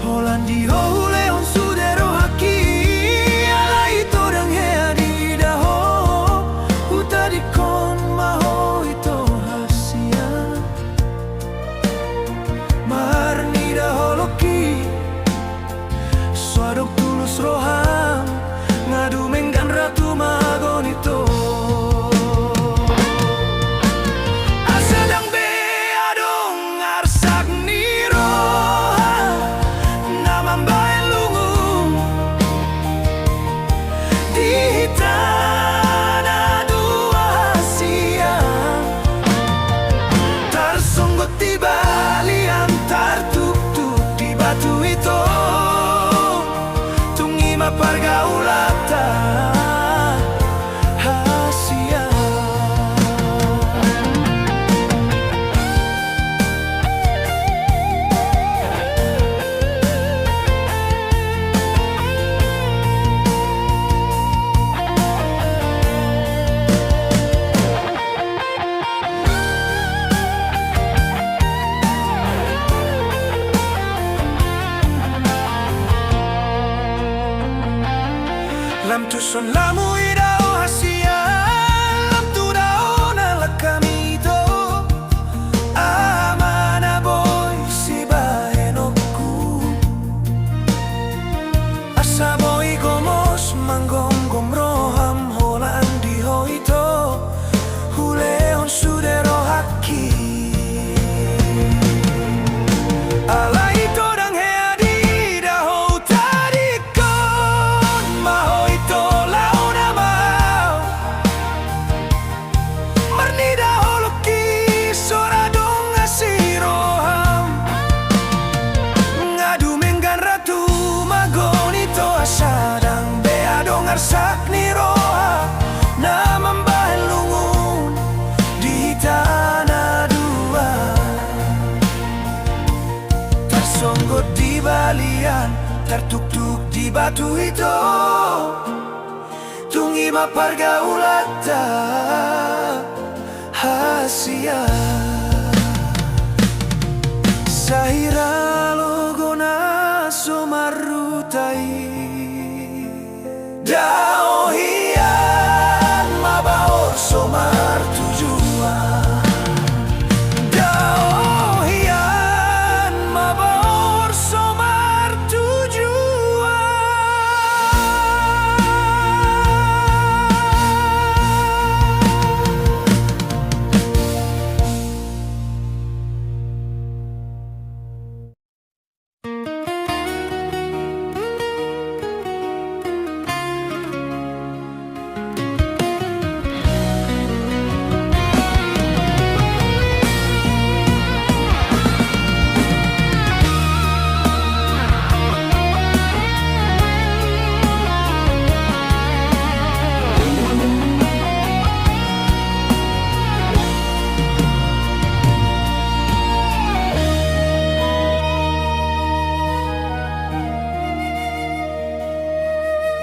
Holandi ho leon sudero haki Ala ito dang hea di daho Uta di kon maho ito hasia Mahar ni daho loki Suadok tulus roham Ngadu menggan ratu magon itu Asadang be adong arsak ni roha Namambayan lungong Di tanah dua siang Tarsonggot di balian Tartuk-tuk di batu itu Tungi mapargaulata hasia Lam tuson lamu idao hasia Lam tu dao na lakami ito Amana boy si bahenoku Asa boy gomos manggom roham Holandi ho ito Huleon sudero haki Ala ito dang hea di daho tarikon Maho ito lao na mau Marnida holoki soradong asiroham Ngadu menggan ratu magon ito asadang beadong arsak ni roha Namambahan lungun di tanah dua Tarsonggot di balian Tartuk-tuk di batu itu Tungi mapargaulata hasia Sahira logona somarutai Daohian mabaor somar tujuan Daohian mabaor somar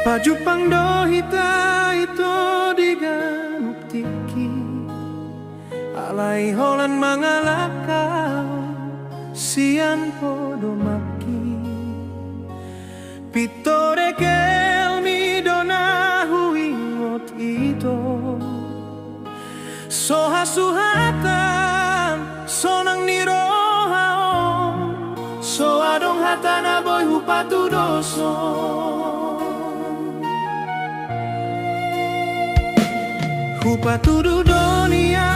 Pajupang dohita ito di ganuk tiki Alay holan mangalakaw Sian podo maki Pitore kel mi dona huingot ito Soha suhatan sonang nirohaon So adong hatana boy hupatu doson Hupatudu dunia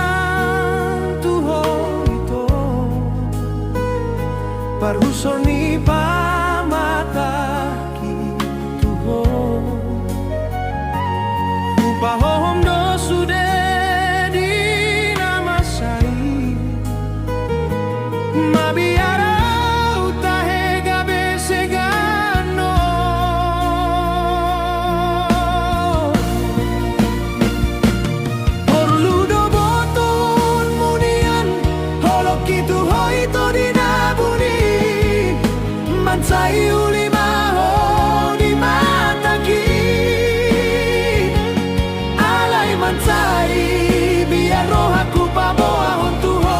tuho ito parhusoni pamata tuho Hupahom do sude di namasai mabiara utahe gabe segano Orludo boton munian holok itu hoito dinabuni mansai ulima ho di mataki alai mansai biar rohaku paboa hontuho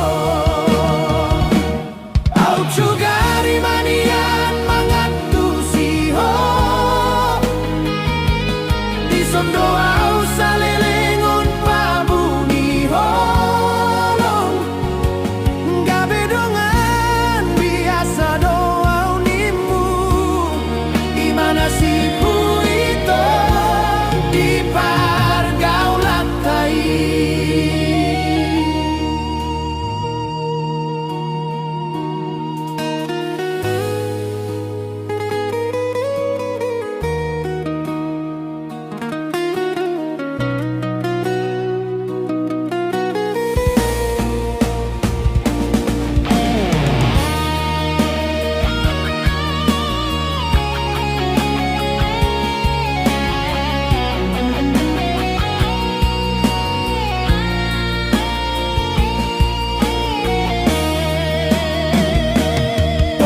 au chugari manian mangantu siho di sondo au salelengon pabuni holong gabe dongan biasa doau nimu imana si itu di pargaulan tai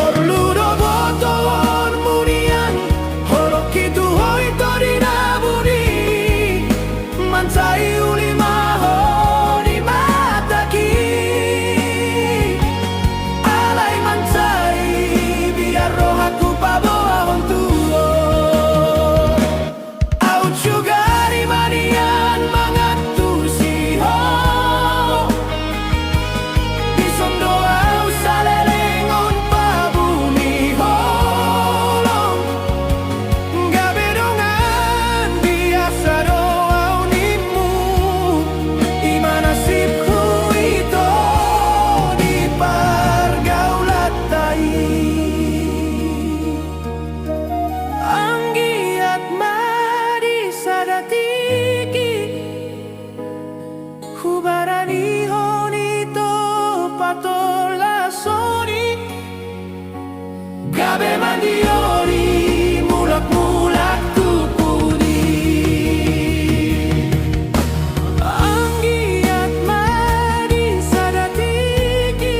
Orludo boton munian holok itu hoito dinabuni mansai ulima ho di mataki alai mansai biar rohaku paboa hontuo au chugari manian mangantu siho di sondo au salelengon pabuni holong gabe dongan biasa doau nimu imana sipku itu di pargaulan tai anggiat madi sadatiki hubarani honito patola soni gabe mandiori mulak-mulak tupudi anggiat madi sadatiki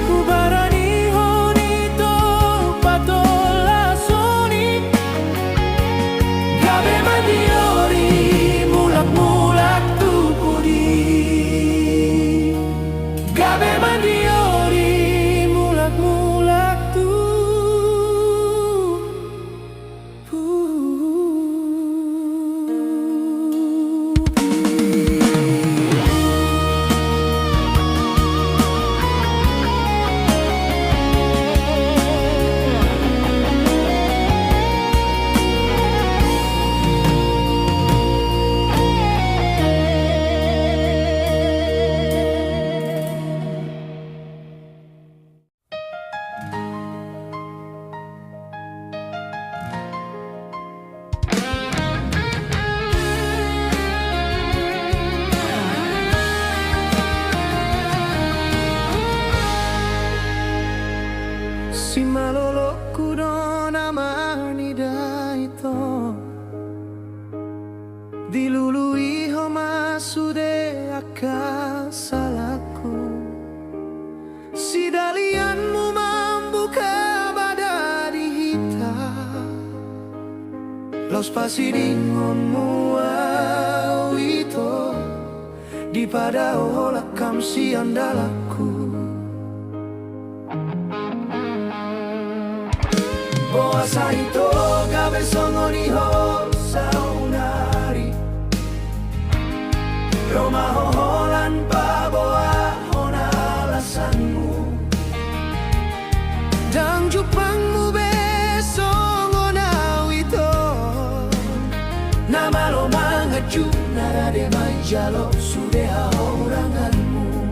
hubarani honito patola soni gabe mandiori mulak-mulak tupudi gabe mandiori mulak-mulak Si maloloku do namani daito dilului homa sude akasalaku si dalianmu membuka badari hitam los pasiringonmu au itu di pada olakam si andalaku Boasa ito gabe songoni ho saunari Roma hoholan paboa hona alasanmu Dan jupangmu besong onau ito Nama lo mangaju Narade manjalo sudeha oranganmu.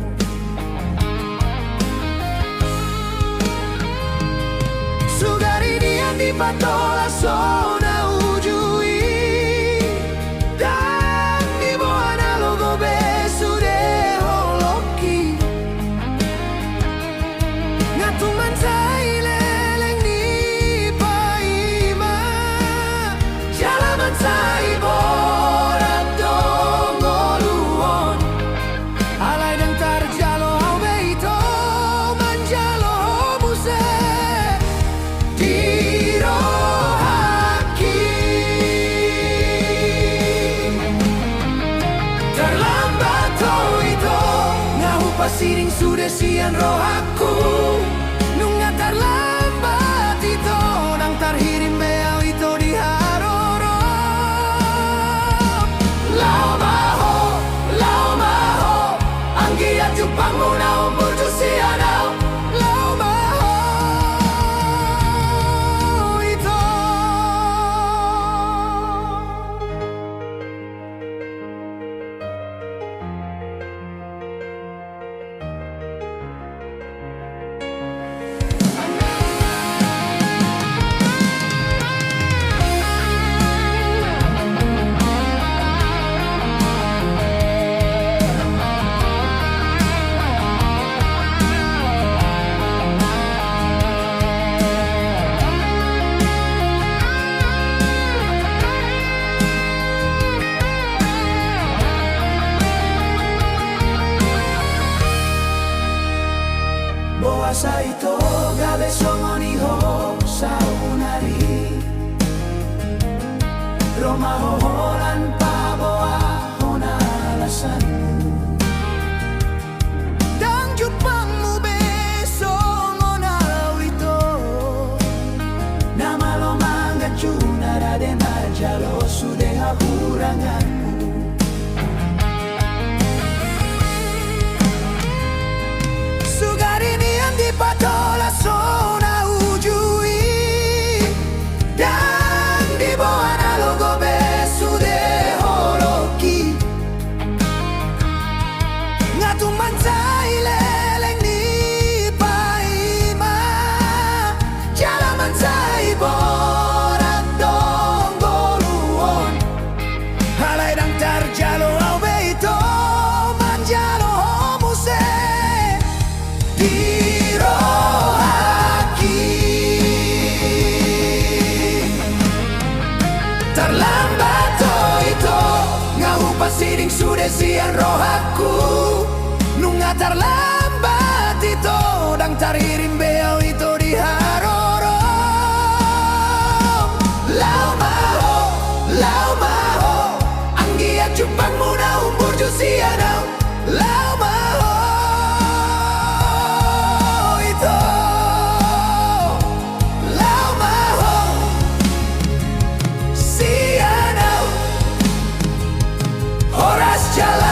Sugari dian di patola sona ujui dan di boana logo besudeho loki ngatuman sai leleng ni paima jalaman sai borat dongoluon alai dan tarjalo au beito manjalo muse dirohaki terlambat to ito ngahu pasiring sudah sian rohaku nunga terlambat ito nang tarhirim beau ito di haroro lao maho anggi at jupang muna umbur sianaw lao maho ito. Boasa ito gabe songoni ho sa unari Roma hoholan pa boa hona alasanmu dang jupangmu besongonau ito nama lo mangga cunara de majalo sudeha huranganmu. Di patola sona ujui dan di boana logo besudeho loki ngatuman sai leleng ni paima jalaman sai borat donggoluon halai dang tarjalo au beito manjalo muse terlambat to ito ngahu pasiring sudah sian rohaku nunga terlambat ito dang taririm beau ito di haroro lao maho anggi at jupang muna umbur sianaw lao maho ito lao maho sianaw oras jalan